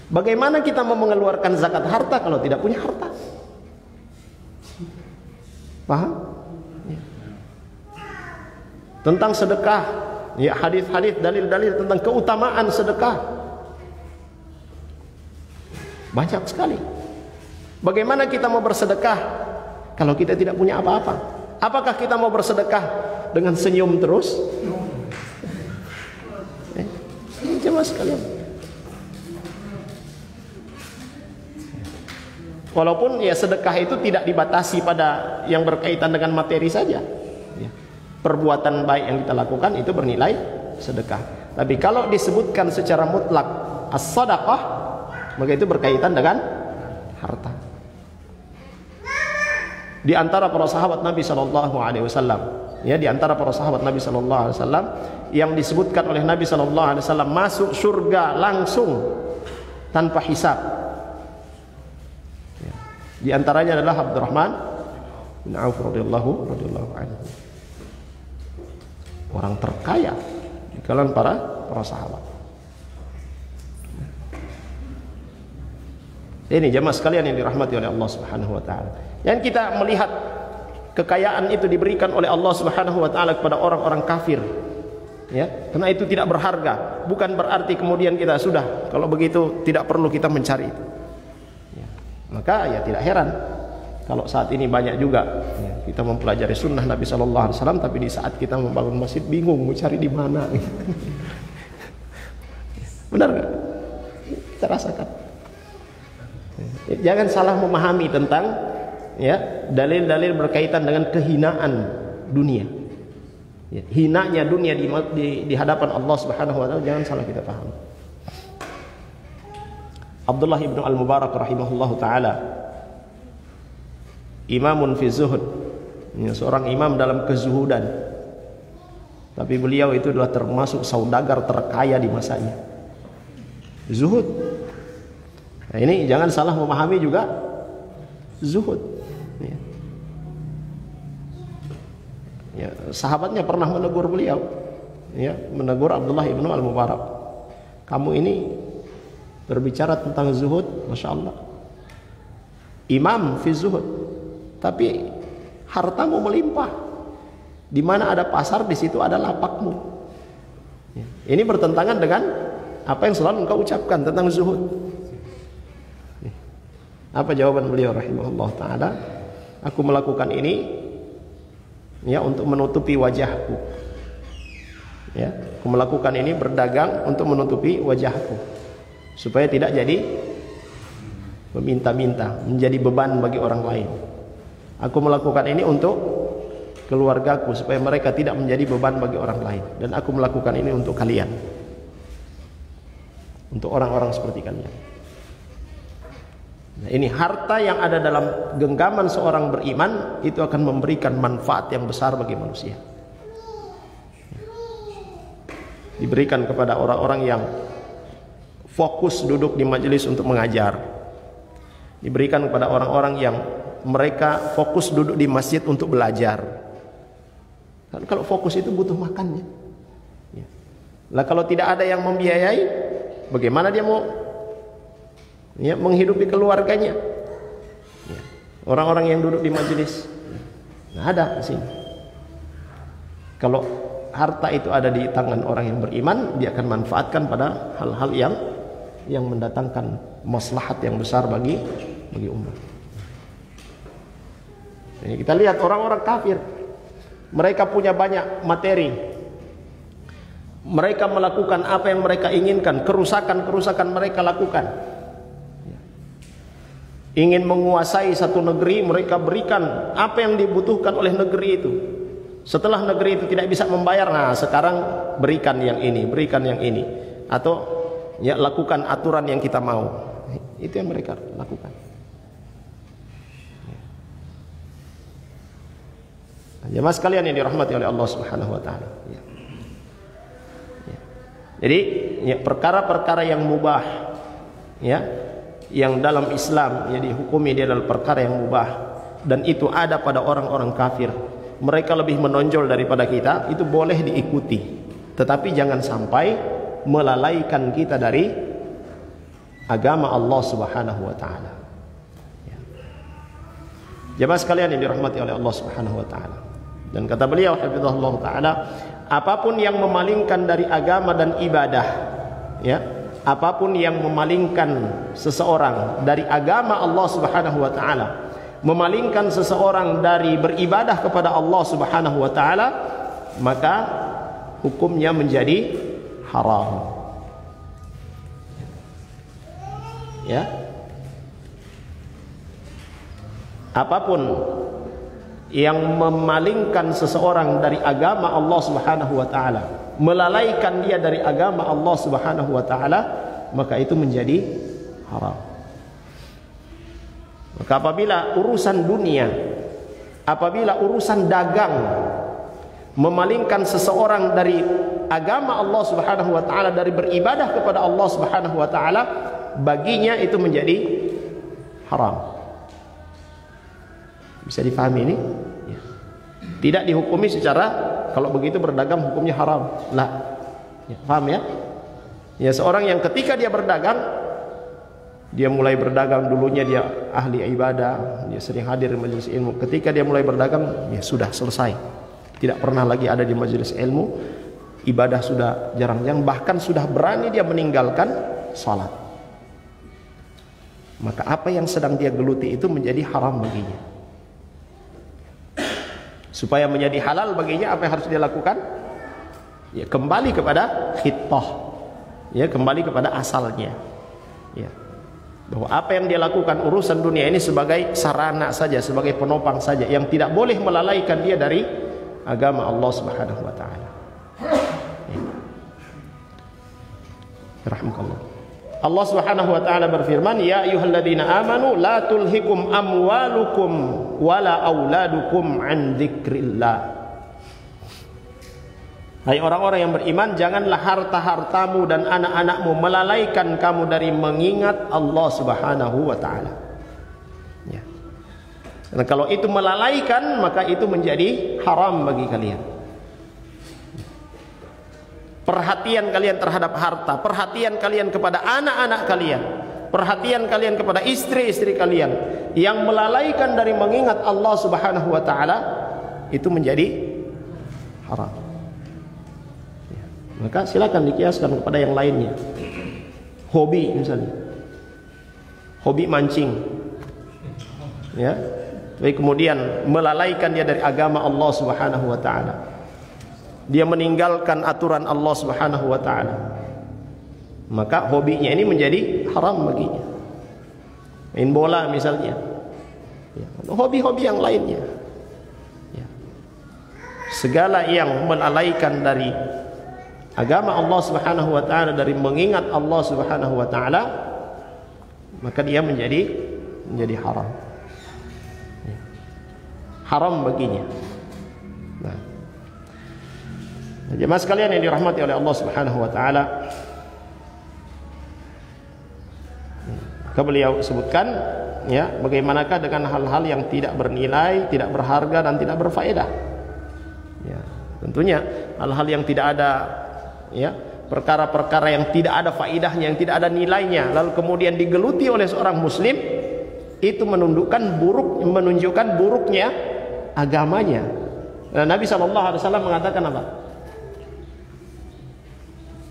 Bagaimana kita mau mengeluarkan zakat harta kalau tidak punya harta? Paham? Ya. Tentang sedekah, ya, hadis-hadis, dalil-dalil tentang keutamaan sedekah banyak sekali. Bagaimana kita mau bersedekah kalau kita tidak punya apa-apa? Apakah kita mau bersedekah dengan senyum terus? Jemaah sekalian, walaupun ya sedekah itu tidak dibatasi pada yang berkaitan dengan materi saja, ya. Perbuatan baik yang kita lakukan itu bernilai sedekah. Tapi kalau disebutkan secara mutlak as-sadaqah, maka itu berkaitan dengan harta. Di antara para sahabat Nabi sallallahu alaihi wasallam, ya, di antara para sahabat Nabi sallallahu alaihi wasallam yang disebutkan oleh Nabi sallallahu alaihi wasallam masuk surga langsung tanpa hisab, ya, di antaranya adalah Abdurrahman bin Auf radhiyallahu anhu. Orang terkaya di kalangan para sahabat. Ini jemaah sekalian yang dirahmati oleh Allah Subhanahu wa taala. Dan kita melihat kekayaan itu diberikan oleh Allah Subhanahu wa taala kepada orang-orang kafir. Ya, karena itu tidak berharga. Bukan berarti kemudian kita sudah kalau begitu tidak perlu kita mencari itu. Ya, maka ya tidak heran kalau saat ini banyak juga ya, kita mempelajari sunnah Nabi Sallallahu Alaihi Wasallam, tapi di saat kita membangun masjid bingung mau cari di mana. Benar nggak? Kita rasakan. Ya, jangan salah memahami tentang ya dalil-dalil berkaitan dengan kehinaan dunia. Ya, hinanya dunia di hadapan Allah Subhanahu wa taala jangan salah kita paham. Abdullah ibn al-Mubarak rahimahullahu taala imamun fi zuhud, seorang imam dalam kezuhudan, tapi beliau itu adalah termasuk saudagar terkaya di masanya. Zuhud. Nah, ini jangan salah memahami juga zuhud. Ya, sahabatnya pernah menegur beliau, ya, menegur Abdullah ibn al-Mubarak. Kamu ini berbicara tentang zuhud, masya Allah. Imam fi zuhud, tapi hartamu melimpah. Di mana ada pasar, di situ ada lapakmu. Ya. Ini bertentangan dengan apa yang selalu engkau ucapkan tentang zuhud. Ya. Apa jawaban beliau rahimahullah ta'ala? Aku melakukan ini ya untuk menutupi wajahku. Ya, aku melakukan ini berdagang untuk menutupi wajahku supaya tidak jadi meminta-minta, menjadi beban bagi orang lain. Aku melakukan ini untuk keluargaku supaya mereka tidak menjadi beban bagi orang lain, dan aku melakukan ini untuk kalian, untuk orang-orang seperti kalian. Nah, ini harta yang ada dalam genggaman seorang beriman itu akan memberikan manfaat yang besar bagi manusia. Diberikan kepada orang-orang yang fokus duduk di majelis untuk mengajar. Diberikan kepada orang-orang yang mereka fokus duduk di masjid untuk belajar. Dan kalau fokus itu butuh makannya. Lah kalau tidak ada yang membiayai, bagaimana dia mau ya, menghidupi keluarganya? Ya. Orang-orang yang duduk di majelis, nah ada di sini. Kalau harta itu ada di tangan orang yang beriman, dia akan manfaatkan pada hal-hal yang mendatangkan maslahat yang besar bagi umat. Jadi kita lihat orang-orang kafir, mereka punya banyak materi, mereka melakukan apa yang mereka inginkan, kerusakan mereka lakukan. Ingin menguasai satu negeri, mereka berikan apa yang dibutuhkan oleh negeri itu. Setelah negeri itu tidak bisa membayar, nah sekarang berikan yang ini, berikan yang ini, atau ya lakukan aturan yang kita mau. Itu yang mereka lakukan. Jemaah sekalian yang dirahmati oleh Allah Subhanahu wa taala. Ya. Ya. Jadi ya, perkara-perkara yang mubah ya, yang dalam Islam ya dihukumi dia adalah perkara yang mubah, dan itu ada pada orang-orang kafir. Mereka lebih menonjol daripada kita, itu boleh diikuti. Tetapi jangan sampai melalaikan kita dari agama Allah Subhanahu wa taala. Ya. Jemaah sekalian yang dirahmati oleh Allah Subhanahu wa taala. Dan kata beliau hafizahullah taala, apapun yang memalingkan dari agama dan ibadah, ya, apapun yang memalingkan seseorang dari agama Allah Subhanahu wa taala, memalingkan seseorang dari beribadah kepada Allah Subhanahu wa taala, maka hukumnya menjadi haram. Ya. Apapun yang memalingkan seseorang dari agama Allah Subhanahu wa taala, melalaikan dia dari agama Allah Subhanahu wa taala, maka itu menjadi haram. Maka apabila urusan dunia, apabila urusan dagang memalingkan seseorang dari agama Allah Subhanahu wa taala, dari beribadah kepada Allah Subhanahu wa taala, baginya itu menjadi haram. Bisa difahami ini? Ya. Tidak dihukumi secara kalau begitu berdagang hukumnya haram. Lah. Ya, paham ya? Ya, seorang yang ketika dia berdagang, dia mulai berdagang, dulunya dia ahli ibadah, dia sering hadir di majelis ilmu. Ketika dia mulai berdagang, ya sudah selesai. Tidak pernah lagi ada di majelis ilmu, ibadah sudah jarang-jarang, bahkan sudah berani dia meninggalkan salat. Maka apa yang sedang dia geluti itu menjadi haram baginya. Supaya menjadi halal baginya, apa yang harus dia lakukan? Ya, kembali kepada khittah. Ya, kembali kepada asalnya. Ya. Bahwa apa yang dia lakukan urusan dunia ini sebagai sarana saja, sebagai penopang saja, yang tidak boleh melalaikan dia dari agama Allah Subhanahu wa taala. Ya. Rahmukallah. Allah Subhanahu wa taala berfirman, "Ya ayyuhalladzina amanu la tulhikum amwalukum wala auladukum an dzikrillah." Hai orang-orang yang beriman, janganlah harta-hartamu dan anak-anakmu melalaikan kamu dari mengingat Allah Subhanahu wa taala. Ya. Karena kalau itu melalaikan, maka itu menjadi haram bagi kalian. Perhatian kalian terhadap harta, perhatian kalian kepada anak-anak kalian, perhatian kalian kepada istri-istri kalian yang melalaikan dari mengingat Allah Subhanahu wa taala, itu menjadi haram. Maka silakan dikiaskan kepada yang lainnya. Hobi misalnya, hobi mancing, ya, tapi kemudian melalaikan dia dari agama Allah Subhanahu wa taala. Dia meninggalkan aturan Allah Subhanahu wa taala. Maka hobinya ini menjadi haram baginya. Main bola misalnya, ya, hobi-hobi yang lainnya. Ya. Segala yang melalaikan dari agama Allah Subhanahu wa taala, dari mengingat Allah Subhanahu wa taala, maka dia menjadi haram. Ya. Haram baginya. Nah, jemaah sekalian yang dirahmati oleh Allah Subhanahu wa taala, beliau sebutkan, ya, bagaimanakah dengan hal-hal yang tidak bernilai, tidak berharga dan tidak berfaedah. Ya, tentunya hal-hal yang tidak ada, ya, perkara-perkara yang tidak ada faidahnya, yang tidak ada nilainya, lalu kemudian digeluti oleh seorang muslim, itu menunjukkan buruknya agamanya. Nah, Nabi SAW mengatakan apa?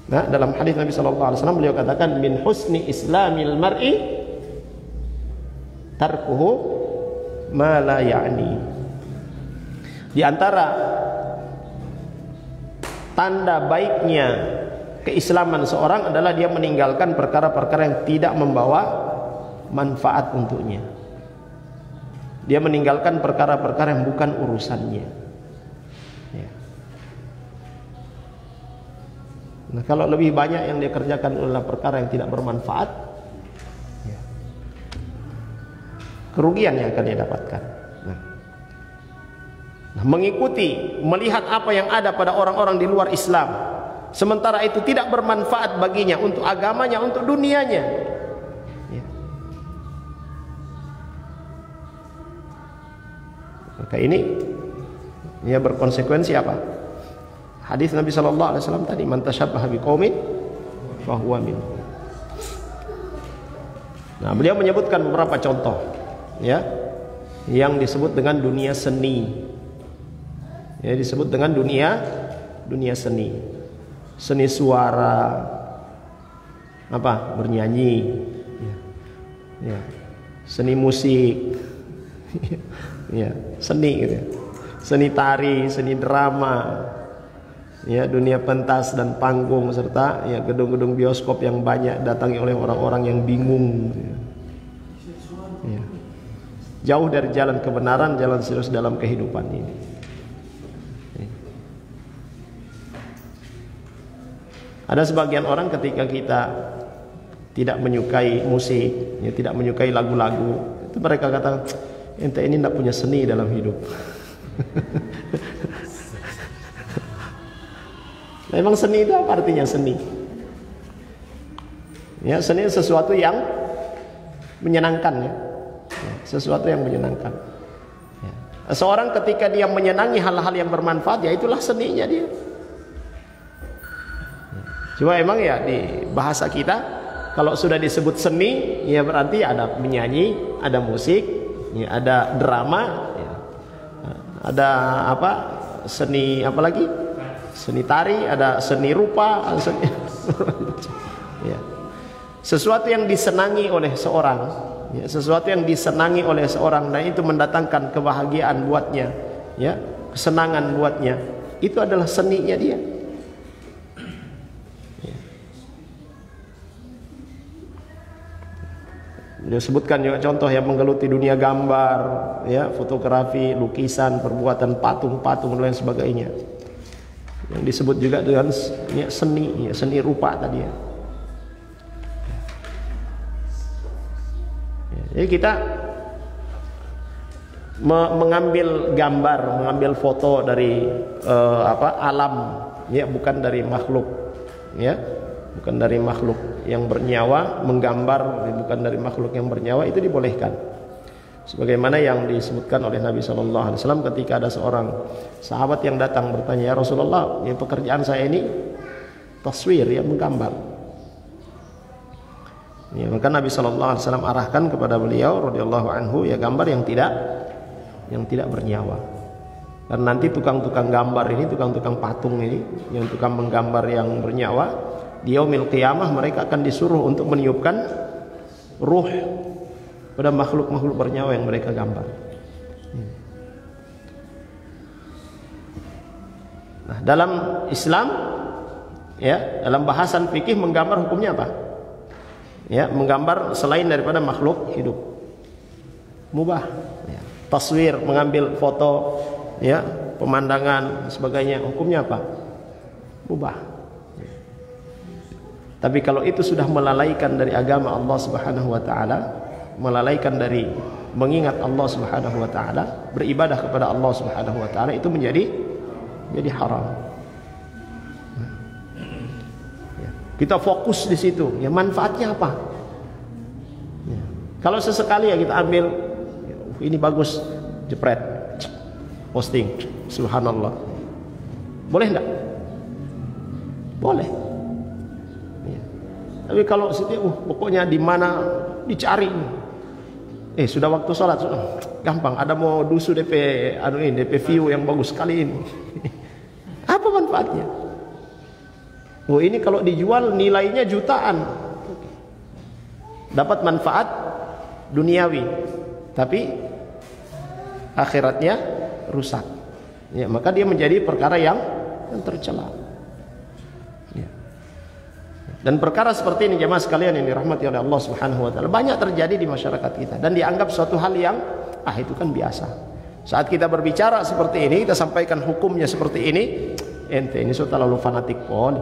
Nah, dalam hadis Nabi SAW beliau katakan, min husni islamil mar'i tarkuhu ma la ya'ni. Di antara tanda baiknya keislaman seorang adalah dia meninggalkan perkara-perkara yang tidak membawa manfaat untuknya. Dia meninggalkan perkara-perkara yang bukan urusannya. Ya. Nah, kalau lebih banyak yang dia kerjakan adalah perkara yang tidak bermanfaat, ya, kerugian yang akan dia dapatkan. Nah, mengikuti, melihat apa yang ada pada orang-orang di luar Islam, sementara itu tidak bermanfaat baginya untuk agamanya, untuk dunianya, ya. Maka ini, ya, berkonsekuensi apa? Hadis Nabi SAW tadi, man tasyabbaha biqaumin fahuwa minhum. Nah, beliau menyebutkan beberapa contoh, ya, yang disebut dengan dunia seni. Ya, disebut dengan dunia seni. Seni suara, apa? Bernyanyi, ya. Ya. Seni musik, ya, seni gitu ya. Seni tari, seni drama, ya, dunia pentas dan panggung, serta, ya, gedung-gedung bioskop yang banyak datangi oleh orang-orang yang bingung, ya. Jauh dari jalan kebenaran, jalan serius dalam kehidupan ini. Ada sebagian orang ketika kita tidak menyukai musik, ya, tidak menyukai lagu-lagu, itu mereka kata, ente ini tidak punya seni dalam hidup. Memang seni itu apa artinya seni? Ya, seni sesuatu yang menyenangkan, ya. Ya, sesuatu yang menyenangkan. Ya. Seorang ketika dia menyenangi hal-hal yang bermanfaat, ya itulah seninya dia. Cuma emang ya di bahasa kita, kalau sudah disebut seni, ya berarti ada menyanyi, ada musik, ya ada drama, ya. Ada apa? Seni apa lagi? Seni tari, ada seni rupa, seni ya. Sesuatu yang disenangi oleh seorang, ya, sesuatu yang disenangi oleh seorang, dan itu mendatangkan kebahagiaan buatnya, ya, kesenangan buatnya, itu adalah seninya dia. Dia sebutkan juga contoh yang menggeluti dunia gambar, ya, fotografi, lukisan, perbuatan patung-patung dan lain sebagainya. Yang disebut juga dengan ya, seni, ya, seni rupa tadi ya. Jadi kita mengambil gambar, mengambil foto dari alam, ya, bukan dari makhluk, ya. Bukan dari makhluk yang bernyawa, menggambar bukan dari makhluk yang bernyawa, itu dibolehkan. Sebagaimana yang disebutkan oleh Nabi SAW ketika ada seorang sahabat yang datang bertanya, "Ya Rasulullah, ya pekerjaan saya ini taswir, ya, menggambar." Ya, maka Nabi SAW arahkan kepada beliau radhiyallahu anhu, ya, gambar yang tidak bernyawa. Karena nanti tukang-tukang gambar ini, tukang-tukang patung ini, yang tukang menggambar yang bernyawa, di yaumil qiyamah mereka akan disuruh untuk meniupkan ruh pada makhluk-makhluk bernyawa yang mereka gambar. Nah, dalam Islam, ya, dalam bahasan fikih menggambar hukumnya apa? Ya, menggambar selain daripada makhluk hidup mubah. Ya. Taswir, mengambil foto, ya, pemandangan sebagainya, hukumnya apa? Mubah. Tapi kalau itu sudah melalaikan dari agama Allah Subhanahu wa taala, melalaikan dari mengingat Allah Subhanahu wa taala, beribadah kepada Allah Subhanahu wa taala, itu menjadi haram. Ya. Kita fokus di situ, ya, manfaatnya apa? Ya. Kalau sesekali ya kita ambil, ya, ini bagus, jepret, posting, subhanallah. Boleh enggak? Boleh. Tapi kalau setiap pokoknya di mana dicari, sudah waktu sholat, sudah gampang, ada mau dusu DP DP view yang bagus sekali ini. Apa manfaatnya? Oh, ini kalau dijual nilainya jutaan, dapat manfaat duniawi, tapi akhiratnya rusak. Ya, maka dia menjadi perkara yang tercela. Dan perkara seperti ini jemaah sekalian yang dirahmati oleh Allah Subhanahu wa taala banyak terjadi di masyarakat kita dan dianggap suatu hal yang itu kan biasa. Saat kita berbicara seperti ini, kita sampaikan hukumnya seperti ini, ente ini sudah terlalu fanatik pol.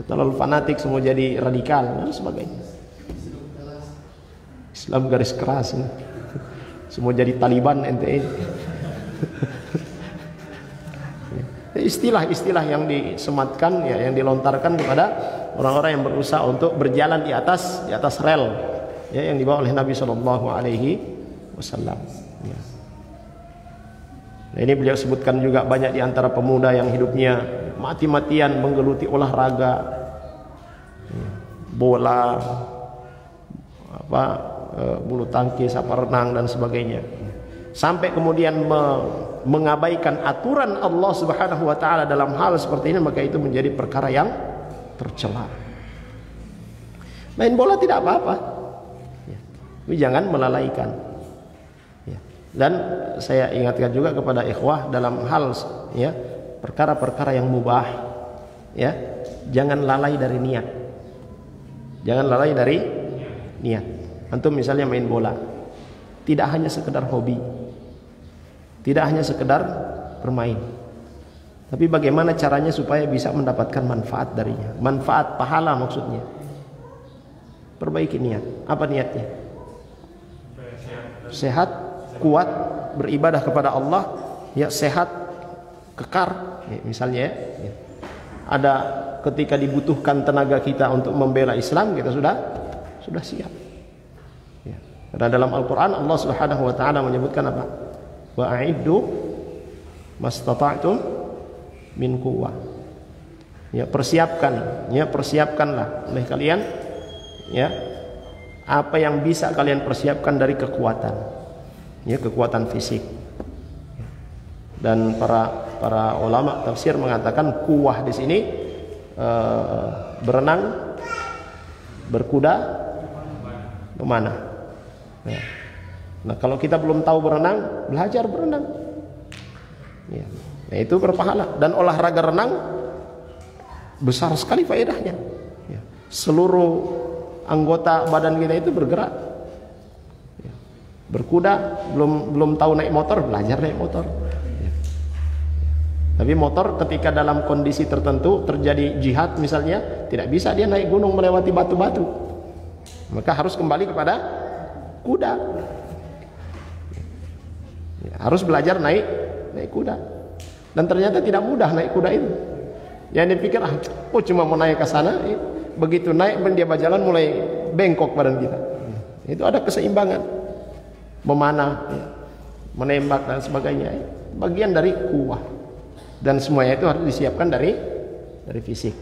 Terlalu fanatik, semua jadi radikal dan sebagainya. Islam garis keras ini. Semua jadi Taliban ente ini. Istilah-istilah yang disematkan, ya, yang dilontarkan kepada orang-orang yang berusaha untuk berjalan di atas rel, ya, yang dibawa oleh Nabi Shallallahu Alaihi Wasallam. Ya. Nah, ini beliau sebutkan juga banyak di antara pemuda yang hidupnya mati-matian menggeluti olahraga, ya, bola, bulu tangkis, renang dan sebagainya, sampai kemudian mengabaikan aturan Allah Subhanahu wa taala dalam hal seperti ini, maka itu menjadi perkara yang tercela. Main bola tidak apa-apa, ya, tapi jangan melalaikan. Ya. Dan saya ingatkan juga kepada ikhwah dalam hal, ya, perkara-perkara yang mubah, ya, jangan lalai dari niat. Jangan lalai dari niat. Antum misalnya main bola, tidak hanya sekedar hobi, tidak hanya sekedar bermain, tapi bagaimana caranya supaya bisa mendapatkan manfaat darinya. Manfaat pahala maksudnya. Perbaiki niat. Apa niatnya? Sehat, kuat, beribadah kepada Allah, ya, sehat, kekar, ya, misalnya, ya. Ada ketika dibutuhkan tenaga kita untuk membela Islam, kita sudah siap. Ya. Karena dalam Al-Quran Allah Subhanahu wa taala menyebutkan apa? Wa a'iddu mastata'tum min quwwah. Ya, persiapkanlah oleh kalian ya apa yang bisa kalian persiapkan dari kekuatan. Ya, kekuatan fisik. Dan para ulama tafsir mengatakan kuwah di sini berenang, berkuda, memanah. Ya. Nah, kalau kita belum tahu berenang, belajar berenang. Ya. Nah, itu berpahala. Dan olahraga renang besar sekali faedahnya. Ya. Seluruh anggota badan kita itu bergerak. Ya. Berkuda, belum tahu naik motor, belajar naik motor. Ya. Tapi motor ketika dalam kondisi tertentu terjadi jihad misalnya, tidak bisa dia naik gunung melewati batu-batu. Maka harus kembali kepada kuda. Ya, harus belajar naik kuda. Dan ternyata tidak mudah naik kuda itu. Yang dipikir cuma mau naik ke sana, begitu naik dia berjalan mulai bengkok badan kita. Itu ada keseimbangan, memanah, ya, menembak dan sebagainya. Bagian dari kuwah. Dan semuanya itu harus disiapkan dari fisik.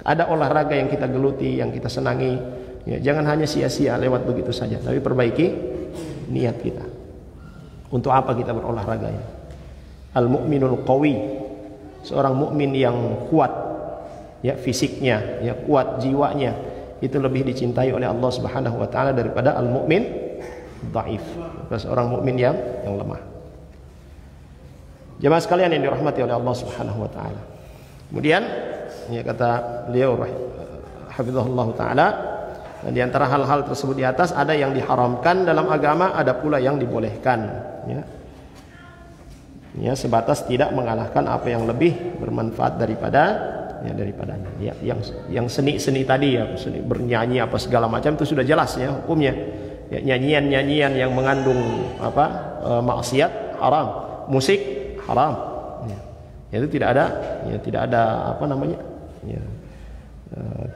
Ada olahraga yang kita geluti, yang kita senangi. Ya, jangan hanya sia-sia lewat begitu saja, tapi perbaiki niat kita. Untuk apa kita berolahraga ya? Al-mu'minul qawi, seorang mukmin yang kuat ya fisiknya, ya kuat jiwanya, itu lebih dicintai oleh Allah Subhanahu wa taala daripada al-mu'min dhaif, seorang mukmin yang lemah. Jemaah sekalian yang dirahmati oleh Allah Subhanahu wa taala. Kemudian ya kata beliau hafizahullah taala, dan di antara hal-hal tersebut di atas ada yang diharamkan dalam agama, ada pula yang dibolehkan. Ya, sebatas tidak mengalahkan apa yang lebih bermanfaat daripadanya. Ya, yang seni tadi ya, seni bernyanyi apa segala macam itu sudah jelas ya hukumnya. Ya, nyanyian yang mengandung maksiat haram, musik haram. Ya, itu tidak ada apa namanya? Ya,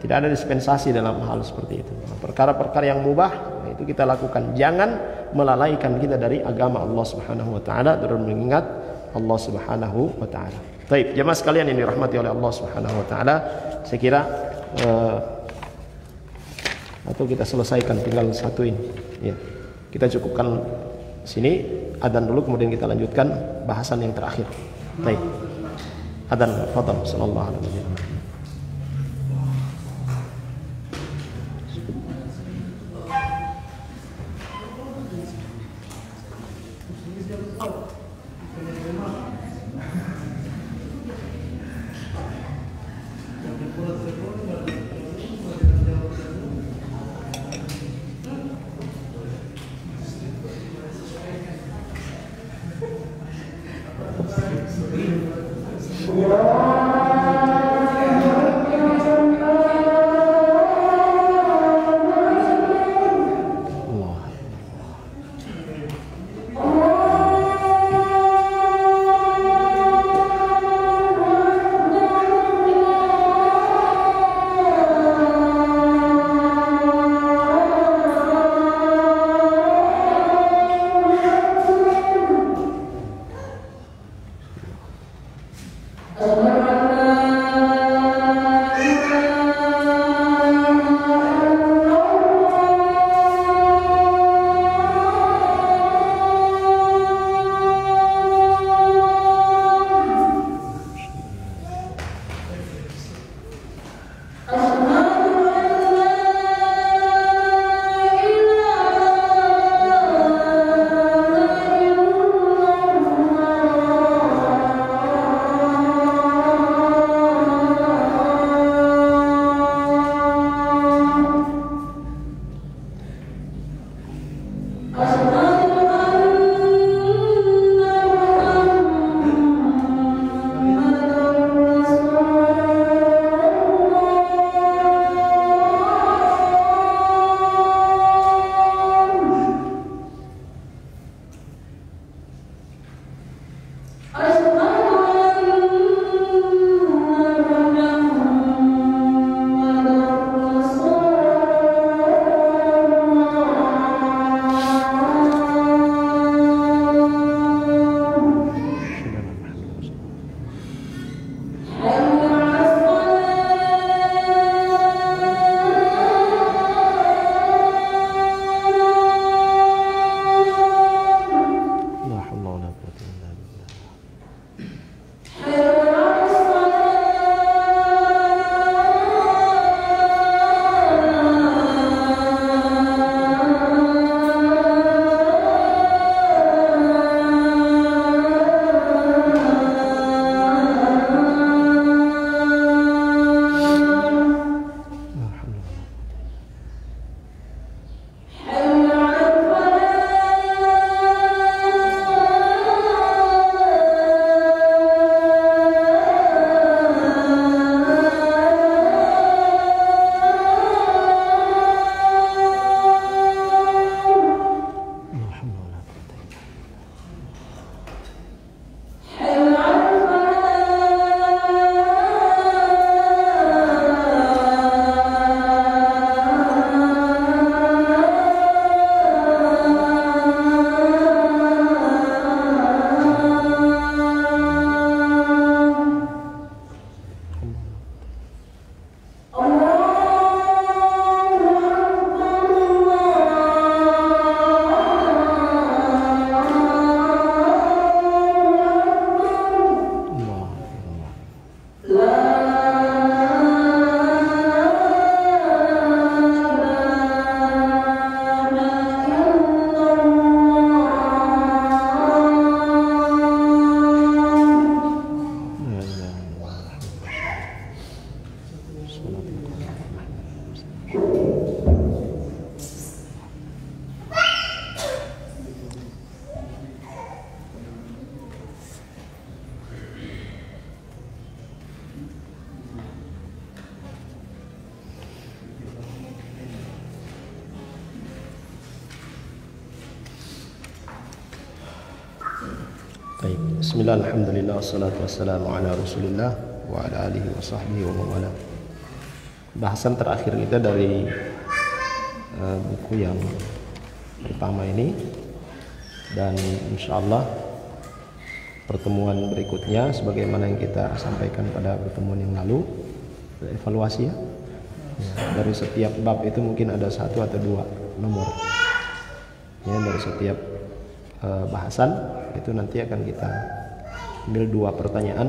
tidak ada dispensasi dalam hal seperti itu. Perkara-perkara yang mubah itu kita lakukan. Jangan melalaikan kita dari agama Allah Subhanahu wa taala dan mengingat Allah Subhanahu wa taala. Baik, jemaah sekalian yang dirahmati oleh Allah Subhanahu wa taala, saya kira atau kita selesaikan tinggal satu ini. Ya. Kita cukupkan sini, adzan dulu kemudian kita lanjutkan bahasan yang terakhir. Baik. Adzan, fadhal sallallahu alaihi wasallam. Allah Baik. Bismillah, alhamdulillah, wassalatu wassalamu ala rasulillah wa ala alihi wa sahbihi wa mawala. Bahasan terakhir kita dari buku yang pertama ini, dan insyaallah pertemuan berikutnya sebagaimana yang kita sampaikan pada pertemuan yang lalu, evaluasi ya. Dari setiap bab itu mungkin ada 1 atau 2 nomor ya, dari setiap bahasan itu nanti akan kita ambil 2 pertanyaan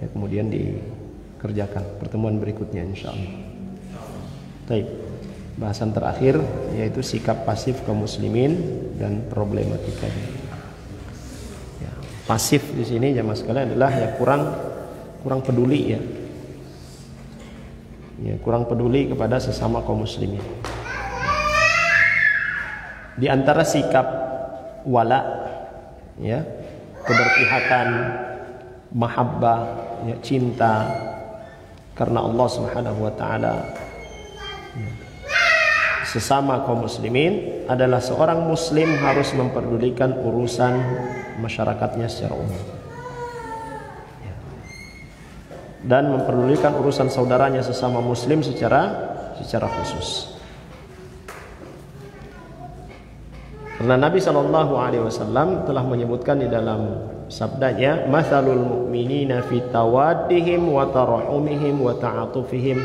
ya, kemudian dikerjakan pertemuan berikutnya insyaallah. Baik, bahasan terakhir yaitu sikap pasif kaum muslimin dan problematikanya. Ya, pasif di sini jamaah sekalian adalah ya kurang peduli ya. Ya, kurang peduli kepada sesama kaum muslimin. Di antara sikap wala ya, keberpihakan, mahabbah ya, cinta karena Allah Subhanahu wa taala ya, sesama kaum muslimin adalah seorang muslim harus memperdulikan urusan masyarakatnya secara umum ya, dan memperdulikan urusan saudaranya sesama muslim secara khusus. Karena Nabi SAW telah menyebutkan di dalam sabdanya, "Matsalul mu'minina fi tawaddihim wa tarahumihim wa ta'atufihim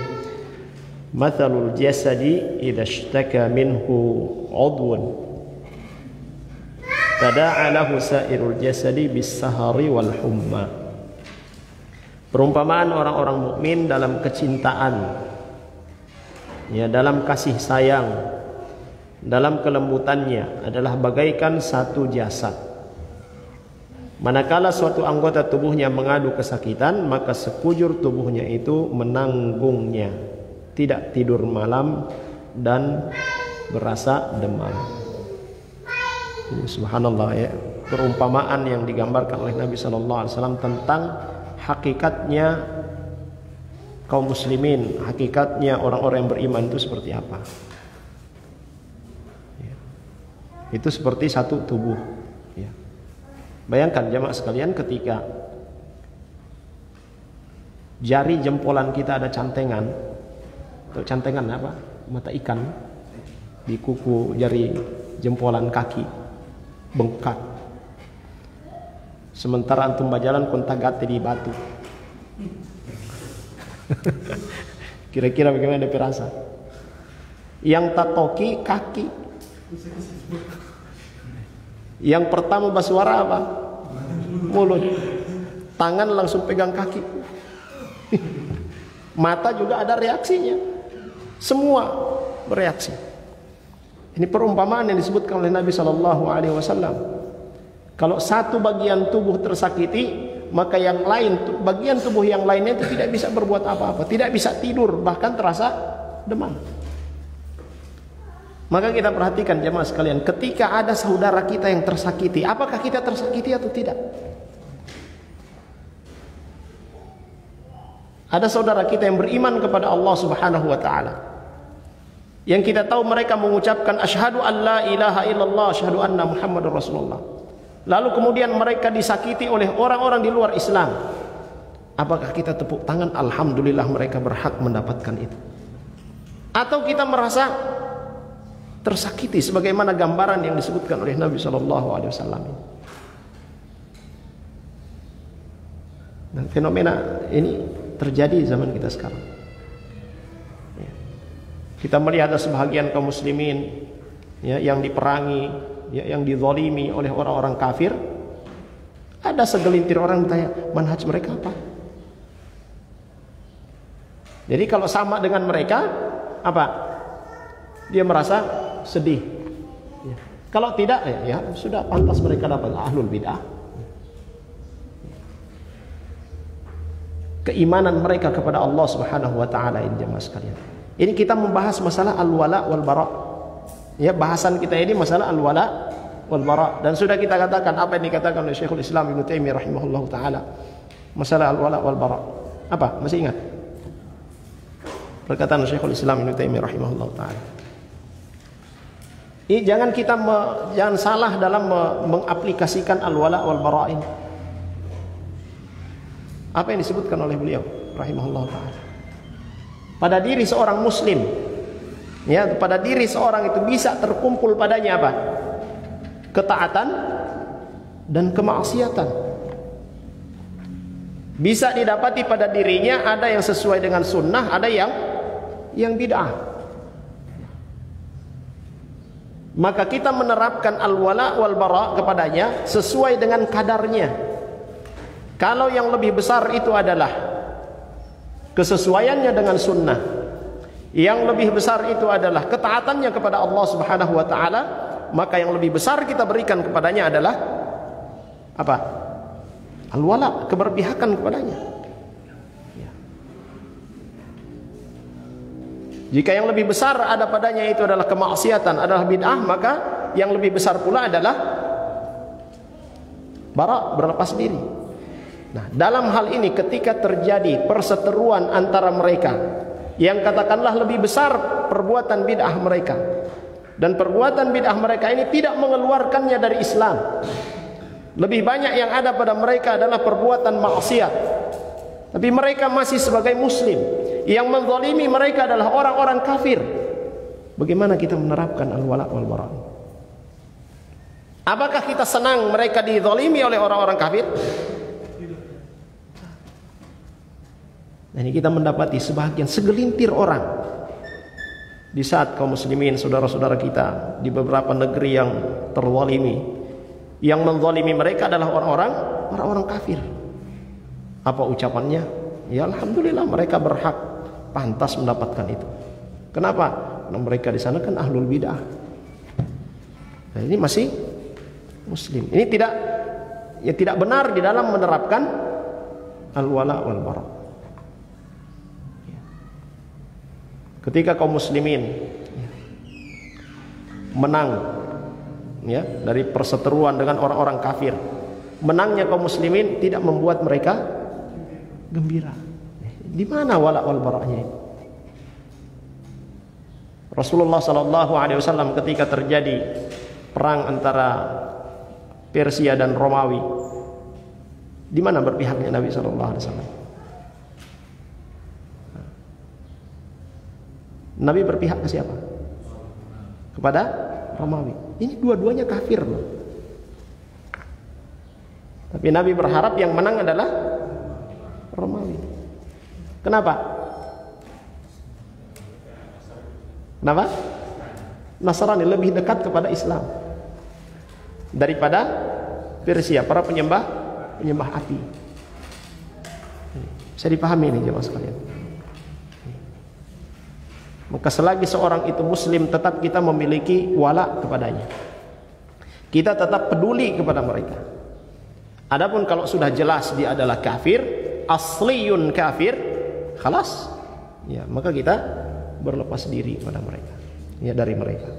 matsalul jasadi idza ishtaka minhu 'udwun tada'a lahu sa'irul jasadi bis-sahari wal humma." Perumpamaan orang-orang mukmin dalam kecintaan ya, dalam kasih sayang, dalam kelembutannya adalah bagaikan satu jasad. Manakala suatu anggota tubuhnya mengadu kesakitan, maka sekujur tubuhnya itu menanggungnya, tidak tidur malam dan berasa demam. Subhanallah ya, perumpamaan yang digambarkan oleh Nabi SAW tentang hakikatnya kaum muslimin, hakikatnya orang-orang yang beriman itu seperti apa. Itu seperti satu tubuh ya. Bayangkan jemaah sekalian, ketika jari jempolan kita ada cantengan, atau cantengan apa? Mata ikan di kuku jari jempolan kaki bengkak, sementara antum berjalan kontak gati di batu. Kira-kira bagaimana ada perasa? Yang tatoki kaki, yang pertama bersuara apa? Mulut. Tangan langsung pegang kaki. Mata juga ada reaksinya. Semua bereaksi. Ini perumpamaan yang disebutkan oleh Nabi SAW. Kalau satu bagian tubuh tersakiti, maka yang lain, bagian tubuh yang lainnya itu tidak bisa berbuat apa-apa, tidak bisa tidur, bahkan terasa demam. Maka kita perhatikan jemaah sekalian, ketika ada saudara kita yang tersakiti, apakah kita tersakiti atau tidak? Ada saudara kita yang beriman kepada Allah Subhanahu wa taala, yang kita tahu mereka mengucapkan asyhadu an la ilaha illallah, asyhadu anna Muhammadar Rasulullah. Lalu kemudian mereka disakiti oleh orang-orang di luar Islam. Apakah kita tepuk tangan, alhamdulillah mereka berhak mendapatkan itu? Atau kita merasa tersakiti sebagaimana gambaran yang disebutkan oleh Nabi SAW. Dan fenomena ini terjadi zaman kita sekarang. Ya. Kita melihat ada sebahagian kaum muslimin ya, yang diperangi, ya, yang dizalimi oleh orang-orang kafir. Ada segelintir orang bertanya, manhaj mereka apa? Jadi kalau sama dengan mereka, apa? Dia merasa sedih ya. Kalau tidak ya sudah pantas mereka dapat ahlul bid'ah. Keimanan mereka kepada Allah Subhanahu wa taala ini jemaah sekalian. Ini kita membahas masalah al-wala wal bara. Ya, bahasan kita ini masalah al-wala wal bara, dan sudah kita katakan apa yang dikatakan oleh Syekhul Islam Ibnu Taimiyah rahimahullahu taala. Masalah al-wala wal bara. Apa? Masih ingat? Perkataan Syekhul Islam Ibnu Taimiyah rahimahullahu taala. Jangan kita jangan salah dalam mengaplikasikan al-wala wal bara' ini. Apa yang disebutkan oleh beliau rahimahullah ta'ala? Pada diri seorang muslim, ya, pada diri seorang itu bisa terkumpul padanya apa? Ketaatan dan kemaksiatan. Bisa didapati pada dirinya ada yang sesuai dengan sunnah, ada yang bid'ah. Maka kita menerapkan al-wala wal bara' kepadanya sesuai dengan kadarnya. Kalau yang lebih besar itu adalah kesesuaiannya dengan sunnah, yang lebih besar itu adalah ketaatannya kepada Allah Subhanahu wa taala, maka yang lebih besar kita berikan kepadanya adalah apa? Al-wala, keberpihakan kepadanya. Ya. Jika yang lebih besar ada padanya itu adalah kemaksiatan, adalah bid'ah, maka yang lebih besar pula adalah bara', berlepas diri. Nah, dalam hal ini ketika terjadi perseteruan antara mereka yang katakanlah lebih besar perbuatan bid'ah mereka, dan perbuatan bid'ah mereka ini tidak mengeluarkannya dari Islam, lebih banyak yang ada pada mereka adalah perbuatan maksiat, tapi mereka masih sebagai muslim, yang menzalimi mereka adalah orang-orang kafir. Bagaimana kita menerapkan al-wala wal bara'? Apakah kita senang mereka dizalimi oleh orang-orang kafir? Nah, ini kita mendapati sebahagian segelintir orang di saat kaum muslimin, saudara-saudara kita di beberapa negeri yang terzalimi, yang menzalimi mereka adalah orang-orang kafir. Apa ucapannya? Ya alhamdulillah, mereka berhak, pantas mendapatkan itu. Kenapa? Karena mereka di sana kan ahlul bid'ah. Nah, ini masih muslim. Ini tidak benar di dalam menerapkan al-wala wal bara'. Ketika kaum muslimin menang, ya, dari perseteruan dengan orang-orang kafir, menangnya kaum muslimin tidak membuat mereka gembira. Di mana wala wal bara'nya? Rasulullah sallallahu alaihi wasallam ketika terjadi perang antara Persia dan Romawi, di mana berpihaknya Nabi sallallahu alaihi wasallam? Nabi berpihak ke siapa? Kepada Romawi. Ini dua-duanya kafir loh. Tapi Nabi berharap yang menang adalah Romawi. Kenapa? Kenapa? Nasrani lebih dekat kepada Islam daripada Persia, para penyembah api. Bisa dipahami ini jemaah sekalian. Maka selagi seorang itu muslim, tetap kita memiliki wala kepadanya. Kita tetap peduli kepada mereka. Adapun kalau sudah jelas dia adalah kafir, asliyun kafir, khalas, ya, maka kita berlepas diri kepada mereka, ya, dari mereka.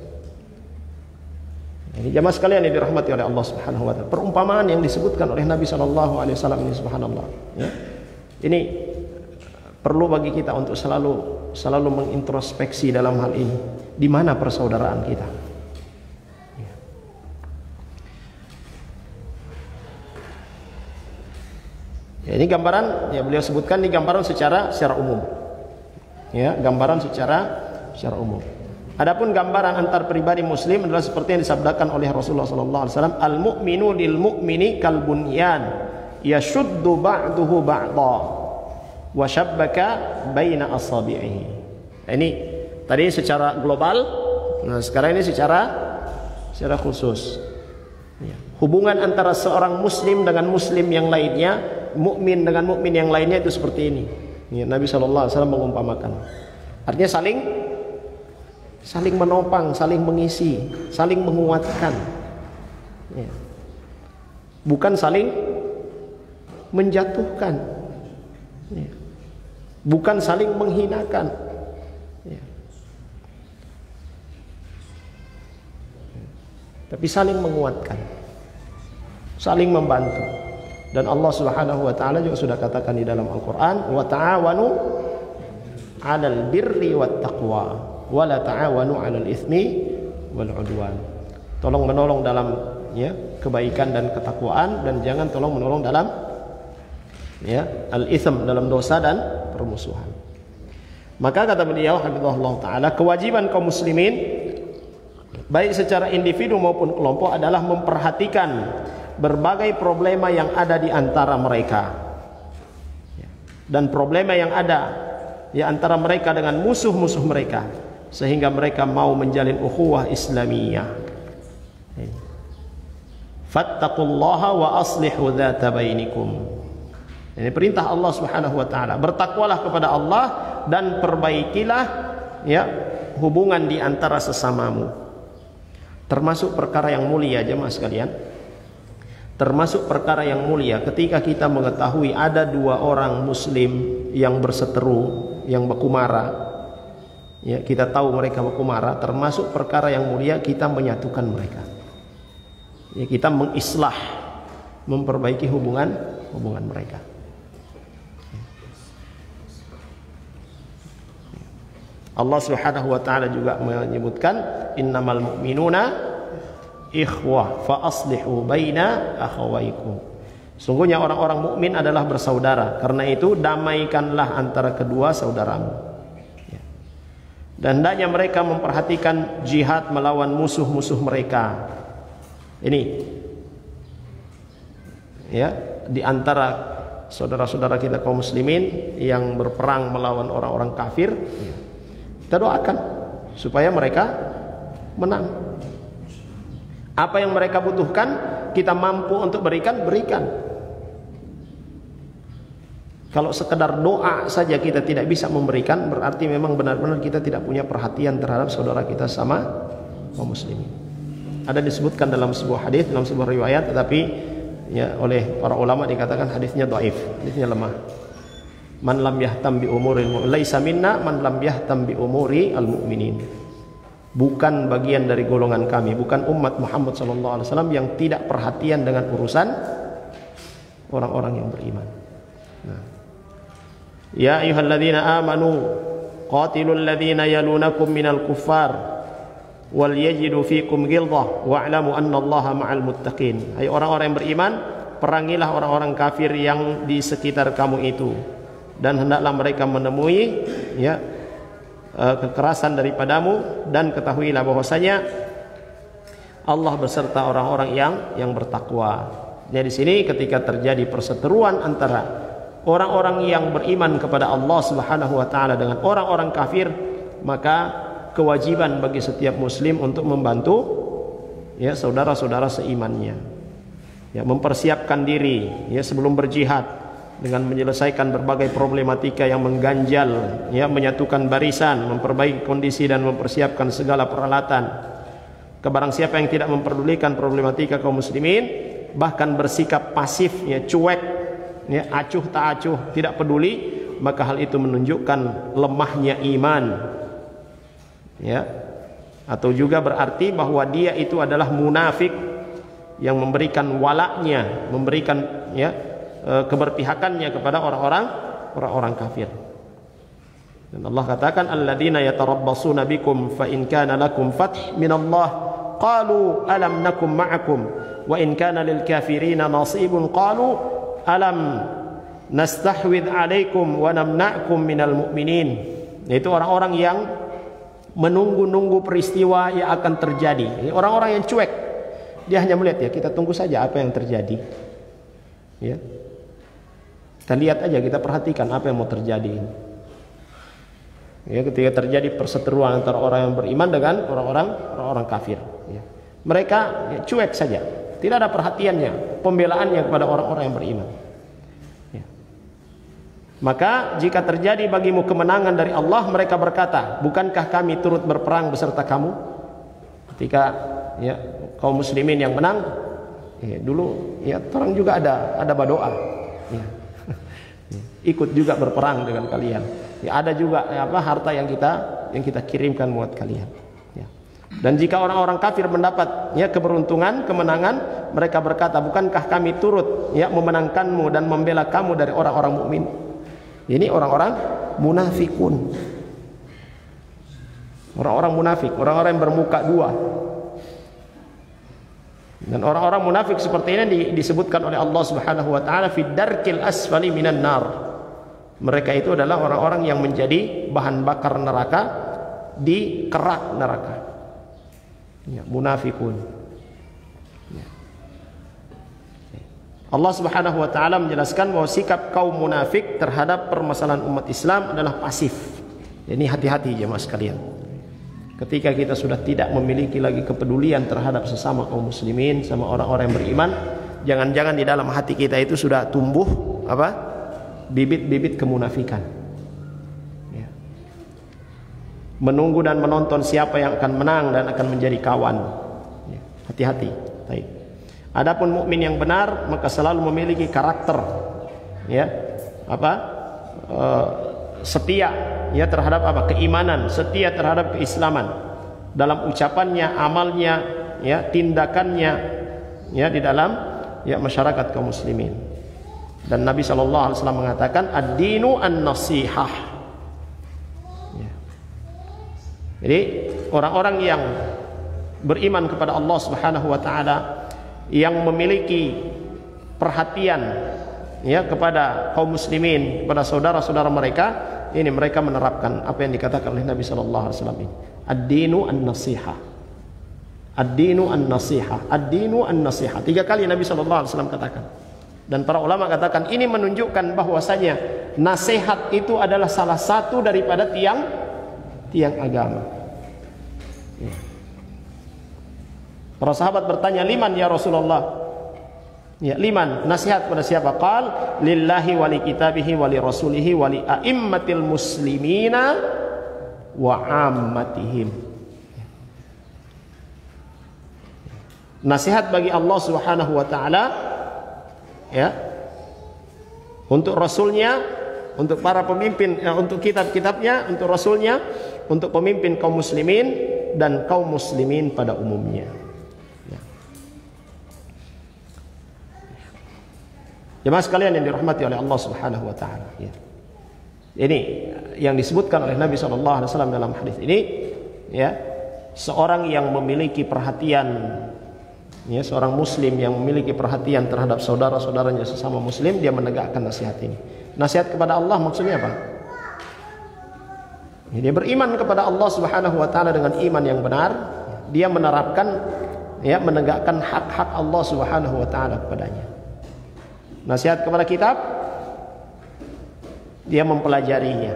Ini jamaah sekalian yang dirahmati oleh Allah Subhanahu wa taala. Perumpamaan yang disebutkan oleh Nabi sallallahu alaihi wasallam ini, subhanallah, ya. Ini perlu bagi kita untuk selalu mengintrospeksi dalam hal ini. Di mana persaudaraan kita? Ya, ini gambaran, ya, beliau sebutkan di gambaran secara umum. Ya, gambaran secara umum. Adapun gambaran antar pribadi muslim adalah seperti yang disabdakan oleh Rasulullah sallallahu alaihi wasallam, al-mu'minu lil mu'mini kal bunyan yashuddu ba'duhu ba'dha wa syabbaka baina asabi'ihi. Ini tadi secara global. Nah, sekarang ini secara khusus. Ya. Hubungan antara seorang muslim dengan muslim yang lainnya, mukmin dengan mukmin yang lainnya itu seperti ini. Ya, Nabi sallallahu alaihi wasallam mengumpamakan. Artinya saling menopang, saling mengisi, saling menguatkan. Ya. Bukan saling menjatuhkan. Ya. Bukan saling menghinakan, ya. Tapi saling menguatkan, saling membantu. Dan Allah Subhanahu wa taala juga sudah katakan di dalam Al-Qur'an, wa ta'awanu 'alal birri wat taqwa wa la ta'awanu 'alal itsmi wal 'udwan. Tolong menolong dalam kebaikan dan ketakwaan, dan jangan tolong menolong dalam al-itsm, dalam dosa dan permusuhan. Maka kata beliau hafizahullah taala, kewajiban kaum muslimin baik secara individu maupun kelompok adalah memperhatikan berbagai problema yang ada di antara mereka, dan problema yang ada antara mereka dengan musuh-musuh mereka, sehingga mereka mau menjalin ukhuwah Islamiyah. Fattaqullaha wa aslihu dzata bainikum. Ini perintah Allah Subhanahu wa taala. Bertakwalah kepada Allah dan perbaikilah hubungan di antara sesamamu. Termasuk perkara yang mulia, jemaah sekalian. Termasuk perkara yang mulia ketika kita mengetahui ada dua orang muslim yang berseteru, yang baku mara. Kita tahu mereka baku mara, termasuk perkara yang mulia kita menyatukan mereka. Kita mengislah, memperbaiki hubungan mereka. Allah Subhanahu wa taala juga menyebutkan innamal mu'minuna ikhwah fa aslihu baina akhawaykum. Sungguhnya orang-orang mukmin adalah bersaudara, karena itu damaikanlah antara kedua saudaramu. Dan hendaknya mereka memperhatikan jihad melawan musuh-musuh mereka. Ini di antara saudara-saudara kita kaum muslimin yang berperang melawan orang-orang kafir, kita doakan supaya mereka menang. Apa yang mereka butuhkan, kita mampu untuk berikan. Kalau sekedar doa saja kita tidak bisa memberikan, berarti memang benar-benar kita tidak punya perhatian terhadap saudara kita sama kaum muslimin. Ada disebutkan dalam sebuah hadis, dalam sebuah riwayat, tetapi oleh para ulama dikatakan hadisnya dhaif, hadisnya lemah. Man lam yahtam bi umuril mu'min laisa minna man lam yahtam bi umuri al-mu'minin. Bukan bagian dari golongan kami, bukan umat Muhammad sallallahu alaihi wasallam yang tidak perhatian dengan urusan orang-orang yang beriman. Ya ayyuhalladzina amanu qatilul ladzina yalunakum minal kuffar wal yajidu fikum ghilzah wa'lamu annallaha ma'al muttaqin. Hai orang-orang yang beriman, perangilah orang-orang kafir yang di sekitar kamu itu, dan hendaklah mereka menemui kekerasan daripadamu, dan ketahuilah bahwasanya Allah beserta orang-orang yang bertakwa. Jadi di sini ketika terjadi perseteruan antara orang-orang yang beriman kepada Allah Subhanahu wa taala dengan orang-orang kafir, maka kewajiban bagi setiap muslim untuk membantu saudara-saudara seimannya, mempersiapkan diri sebelum berjihad dengan menyelesaikan berbagai problematika yang mengganjal, menyatukan barisan, memperbaiki kondisi dan mempersiapkan segala peralatan. Kebarang siapa yang tidak memperdulikan problematika kaum muslimin, bahkan bersikap pasif, cuek, acuh tak acuh, tidak peduli, maka hal itu menunjukkan lemahnya iman. Atau juga berarti bahwa dia itu adalah munafik yang memberikan walaknya, memberikan keberpihakannya kepada orang-orang kafir. Dan Allah katakan alladzina yatarabbasuna bikum fa in kana lakum fath minallah qalu alam nakum ma'akum wa in kana lil kafirina nasibun qalu alam nastahwidh alaikum wa namna'kum minal mu'minin. Itu orang-orang yang menunggu-nunggu peristiwa yang akan terjadi. Orang-orang yang cuek, dia hanya melihat kita tunggu saja apa yang terjadi. Kita lihat aja, kita perhatikan apa yang mau terjadi. Ketika terjadi perseteruan antara orang yang beriman dengan orang-orang kafir, mereka cuek saja, tidak ada perhatiannya, pembelaannya kepada orang-orang yang beriman. Maka jika terjadi bagimu kemenangan dari Allah, mereka berkata, bukankah kami turut berperang beserta kamu? Ketika kaum muslimin yang menang, dulu orang juga ada berdoa, ikut juga berperang dengan kalian. Ada juga harta yang kita kirimkan buat kalian. Dan jika orang-orang kafir mendapat keberuntungan, kemenangan, mereka berkata, bukankah kami turut memenangkanmu dan membela kamu dari orang-orang mukmin? Ini orang-orang munafikun. Orang-orang munafik, orang-orang yang bermuka dua. Dan orang-orang munafik seperti ini disebutkan oleh Allah Subhanahu wa taala fi darkil asfali minan nar. Mereka itu adalah orang-orang yang menjadi bahan bakar neraka, di kerak neraka. Ya, munafikun. Ya. Allah Subhanahu wa taala menjelaskan bahwa sikap kaum munafik terhadap permasalahan umat Islam adalah pasif. Ini hati-hati jemaah sekalian. Ketika kita sudah tidak memiliki lagi kepedulian terhadap sesama kaum muslimin, sama orang-orang yang beriman, jangan-jangan di dalam hati kita itu sudah tumbuh apa? Bibit-bibit kemunafikan. Ya. Menunggu dan menonton siapa yang akan menang dan akan menjadi kawan. Ya. Hati-hati. Baik. Adapun mukmin yang benar maka selalu memiliki karakter, ya, apa? Setia, ya, terhadap apa? Keimanan, setia terhadap keislaman dalam ucapannya, amalnya, ya, tindakannya, ya, di dalam, ya, masyarakat kaum muslimin. Dan Nabi sallallahu alaihi wasallam mengatakan ad-dinu an-nasihah. Ya. Jadi orang-orang yang beriman kepada Allah Subhanahu wa taala, yang memiliki perhatian, ya, kepada kaum muslimin, kepada saudara-saudara mereka, ini mereka menerapkan apa yang dikatakan oleh Nabi sallallahu alaihi wasallam ini. Ad-dinu an-nasihah. Ad-dinu an-nasihah. Ad-dinu an-nasihah. 3 kali Nabi sallallahu alaihi wasallam katakan. Dan para ulama katakan ini menunjukkan bahwasanya nasihat itu adalah salah satu daripada tiang agama. Ya. Para sahabat bertanya, "Liman ya Rasulullah?" Ya, liman, nasihat pada siapa? Qal lillahi wa li kitabihi wa li rasulihi wa li a'immatil muslimina wa ammatihim. Nasihat bagi Allah Subhanahu wa taala, ya, untuk rasulnya, untuk para pemimpin, ya, untuk kitab-kitabnya, untuk rasulnya, untuk pemimpin kaum muslimin dan kaum muslimin pada umumnya. Jemaah sekalian yang dirahmati oleh Allah Subhanahu wa taala, ya. Ini yang disebutkan oleh Nabi sallallahu alaihi wasallam dalam hadis ini, ya. Seorang yang memiliki perhatian, ya, seorang muslim yang memiliki perhatian terhadap saudara-saudaranya sesama muslim, dia menegakkan nasihat ini. Nasihat kepada Allah maksudnya apa? Ya, dia beriman kepada Allah Subhanahu wa taala dengan iman yang benar, dia menerapkan, ya, menegakkan hak-hak Allah Subhanahu wa taala kepadanya. Nasihat kepada kitab, dia mempelajarinya,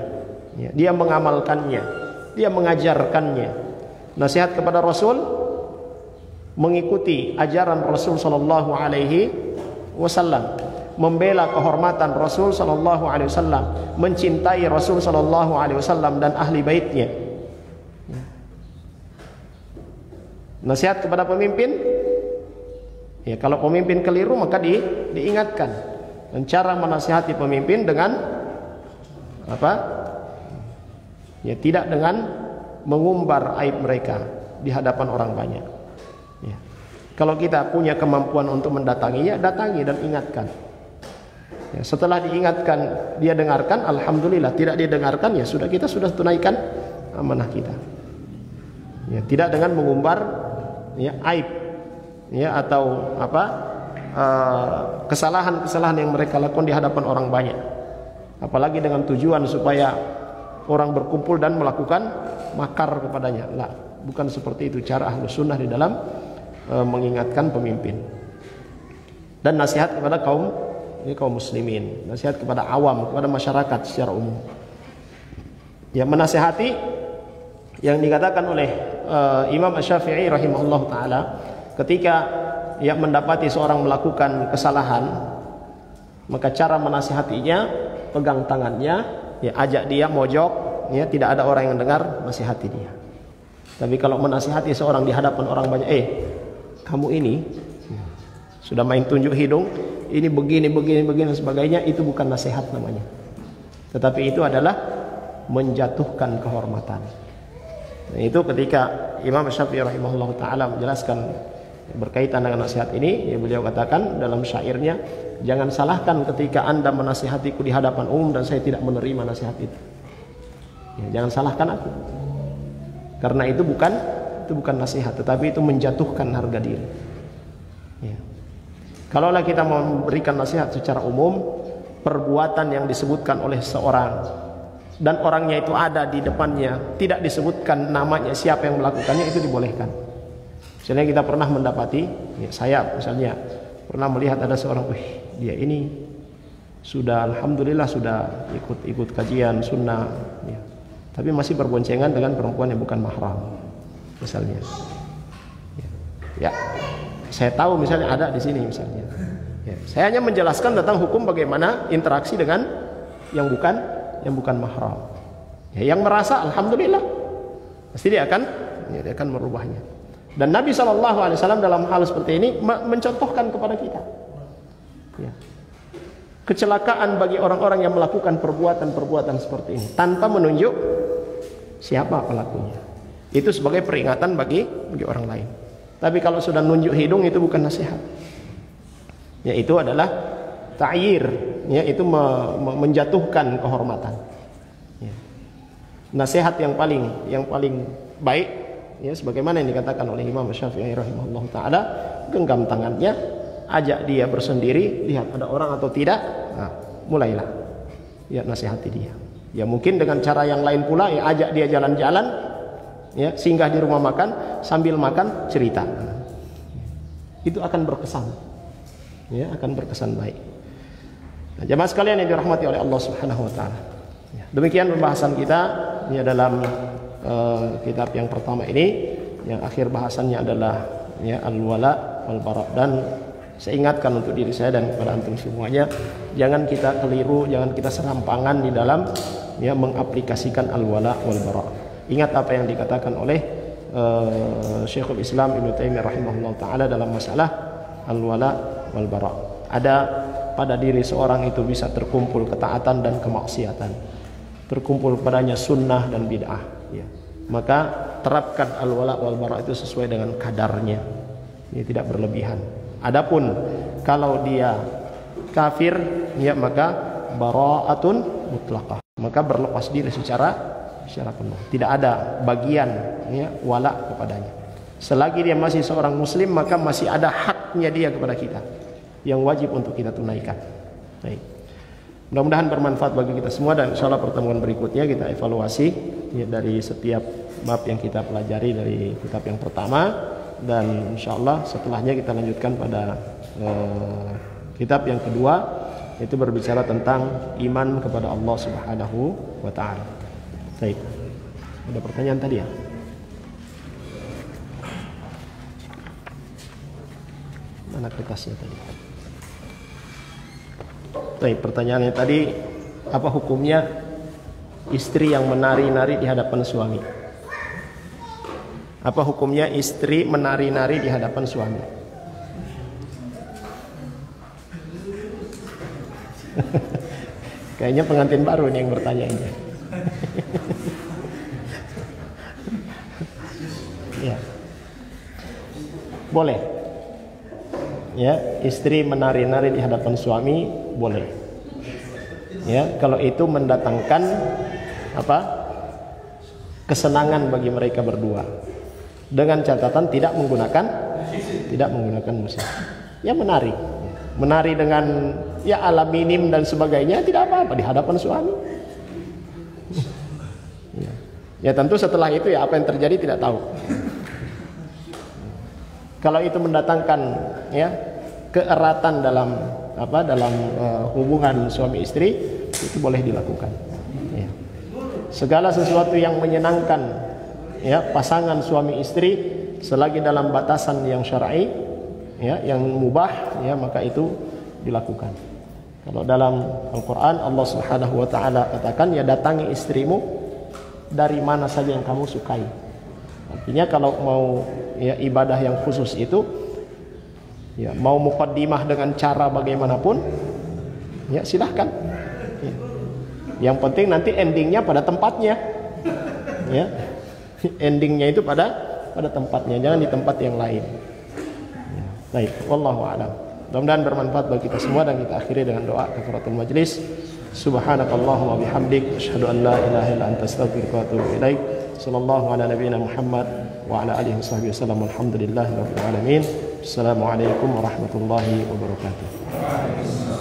ya, dia mengamalkannya, dia mengajarkannya. Nasihat kepada Rasul, mengikuti ajaran Rasul sallallahu alaihi wasallam, membela kehormatan Rasul sallallahu alaihi wasallam, mencintai Rasul sallallahu alaihi wasallam dan ahli baitnya. Nasihat kepada pemimpin, ya, kalau pemimpin keliru maka diingatkan. Dan cara menasihati pemimpin dengan apa? Ya, tidak dengan mengumbar aib mereka di hadapan orang banyak. Ya. Kalau kita punya kemampuan untuk mendatanginya, datangi dan ingatkan. Ya, setelah diingatkan, dia dengarkan, alhamdulillah. Tidak dia dengarkan, ya sudah, kita sudah tunaikan amanah kita. Ya, tidak dengan mengumbar, ya, aib, ya, atau apa, kesalahan-kesalahan yang mereka lakukan di hadapan orang banyak, apalagi dengan tujuan supaya orang berkumpul dan melakukan makar kepadanya. Lah, bukan seperti itu cara Ahlus Sunnah di dalam mengingatkan pemimpin. Dan nasihat kepada kaum muslimin, nasihat kepada awam, kepada masyarakat secara umum. Ya, menasihati yang dikatakan oleh Imam Asy-Syafi'i rahimahullah taala, ketika ia mendapati seorang melakukan kesalahan, maka cara menasihatinya, pegang tangannya, ya, ajak dia mojok, ya, tidak ada orang yang dengar, nasihati dia. Tapi kalau menasihati seorang di hadapan orang banyak, kamu ini sudah main tunjuk hidung, ini begini dan sebagainya, itu bukan nasihat namanya. Tetapi itu adalah menjatuhkan kehormatan. Nah, itu ketika Imam Syafi'i rahimahullah taala menjelaskan berkaitan dengan nasihat ini, ya, beliau katakan dalam syairnya, jangan salahkan ketika Anda menasihatiku di hadapan umum dan saya tidak menerima nasihat itu. Ya, jangan salahkan aku. Karena itu bukan nasihat, tetapi itu menjatuhkan harga diri. Ya. Kalaulah kita memberikan nasihat secara umum, perbuatan yang disebutkan oleh seorang dan orangnya itu ada di depannya, tidak disebutkan namanya siapa yang melakukannya, itu dibolehkan. Misalnya kita pernah mendapati, ya, saya misalnya pernah melihat ada seorang, dia ini sudah alhamdulillah sudah ikut kajian sunnah, ya, tapi masih berboncengan dengan perempuan yang bukan mahram, misalnya. Ya, saya tahu misalnya ada di sini misalnya. Ya, saya hanya menjelaskan tentang hukum bagaimana interaksi dengan yang bukan mahram. Ya, yang merasa alhamdulillah, pasti dia akan merubahnya. Dan Nabi SAW dalam hal seperti ini mencontohkan kepada kita. Ya. Kecelakaan bagi orang-orang yang melakukan perbuatan-perbuatan seperti ini tanpa menunjuk siapa pelakunya. Itu sebagai peringatan bagi orang lain. Tapi kalau sudah nunjuk hidung, itu bukan nasihat. Ya, itu adalah ta'yir, ya, itu menjatuhkan kehormatan. Ya. Nasihat yang paling baik, ya, sebagaimana yang dikatakan oleh Imam Syafi'i rahimahullah taala, genggam tangannya, ajak dia bersendiri, lihat ada orang atau tidak, nah, mulailah, ya, nasihati dia. Ya, mungkin dengan cara yang lain pula, ya, ajak dia jalan-jalan, ya, singgah di rumah makan, sambil makan cerita. Itu akan berkesan, ya, akan berkesan baik. Nah, jemaah sekalian yang dirahmati oleh Allah Subhanahu wa taala. Ya, demikian pembahasan kita ya, dalam kitab yang pertama ini, yang akhir bahasannya adalah, ya, al-wala wal bara. Dan saya ingatkan untuk diri saya dan kepada antum semuanya, jangan kita keliru, jangan kita serampangan di dalam, ya, mengaplikasikan al-wala wal bara. Ingat apa yang dikatakan oleh Syekhul Islam Ibnu Taimiyah rahimahullah taala dalam masalah al-wala wal bara. Ada pada diri seorang itu bisa terkumpul ketaatan dan kemaksiatan, terkumpul padanya sunnah dan bid'ah, ya. Maka terapkan al-wala wal bara itu sesuai dengan kadarnya, ya, tidak berlebihan. Adapun kalau dia kafir, ya, maka bara'atun mutlaqah, maka berlepas diri secara penuh, tidak ada bagian, ya, wala kepadanya. Selagi dia masih seorang muslim, maka masih ada haknya dia kepada kita yang wajib untuk kita tunaikan. Baik. Mudah-mudahan bermanfaat bagi kita semua, dan insyaallah pertemuan berikutnya kita evaluasi, ya, dari setiap bab yang kita pelajari dari kitab yang pertama, dan insyaallah setelahnya kita lanjutkan pada kitab yang kedua, yaitu berbicara tentang iman kepada Allah Subhanahu wa taala. Baik. Ada pertanyaan tadi, ya? Mana kertasnya tadi? Baik, pertanyaannya tadi, apa hukumnya istri yang menari-nari di hadapan suami? Apa hukumnya istri menari-nari di hadapan suami? Kayaknya pengantin baru nih yang bertanya ini. Ya. Boleh. Ya, istri menari-nari di hadapan suami boleh. Ya, kalau itu mendatangkan apa? Kesenangan bagi mereka berdua. Dengan catatan tidak menggunakan musik. Ya, menari. Menari dengan, ya, ala minim dan sebagainya tidak apa-apa di hadapan suami. Ya, tentu setelah itu, ya, apa yang terjadi tidak tahu. Kalau itu mendatangkan, ya, keeratan dalam hubungan suami istri, itu boleh dilakukan. Ya. Segala sesuatu yang menyenangkan, ya, pasangan suami istri selagi dalam batasan yang syar'i, ya, yang mubah, ya, maka itu dilakukan. Kalau dalam Al-Quran Allah Subhanahu wa taala katakan, ya, datangi istrimu dari mana saja yang kamu sukai. Artinya kalau mau, ya, ibadah yang khusus itu, ya, mau muqaddimah dengan cara bagaimanapun, ya, silahkan. Ya. Yang penting nanti endingnya pada tempatnya, ya. Endingnya itu pada tempatnya, jangan di tempat yang lain. Ya. Baik, wallahu a'lam. Mudah-mudahan bermanfaat bagi kita semua, dan kita akhiri dengan doa kafaratul majlis. Subhanakallahumma bihamdik, asyhadu an la ilaha illa anta, astaghfiruka wa atubu ilaik. Wassallallahu ala nabiyyina Muhammad wa ala alihi washabbihi wasallam. Alhamdulillahirabbil alamin. Assalamualaikum warahmatullahi wabarakatuh.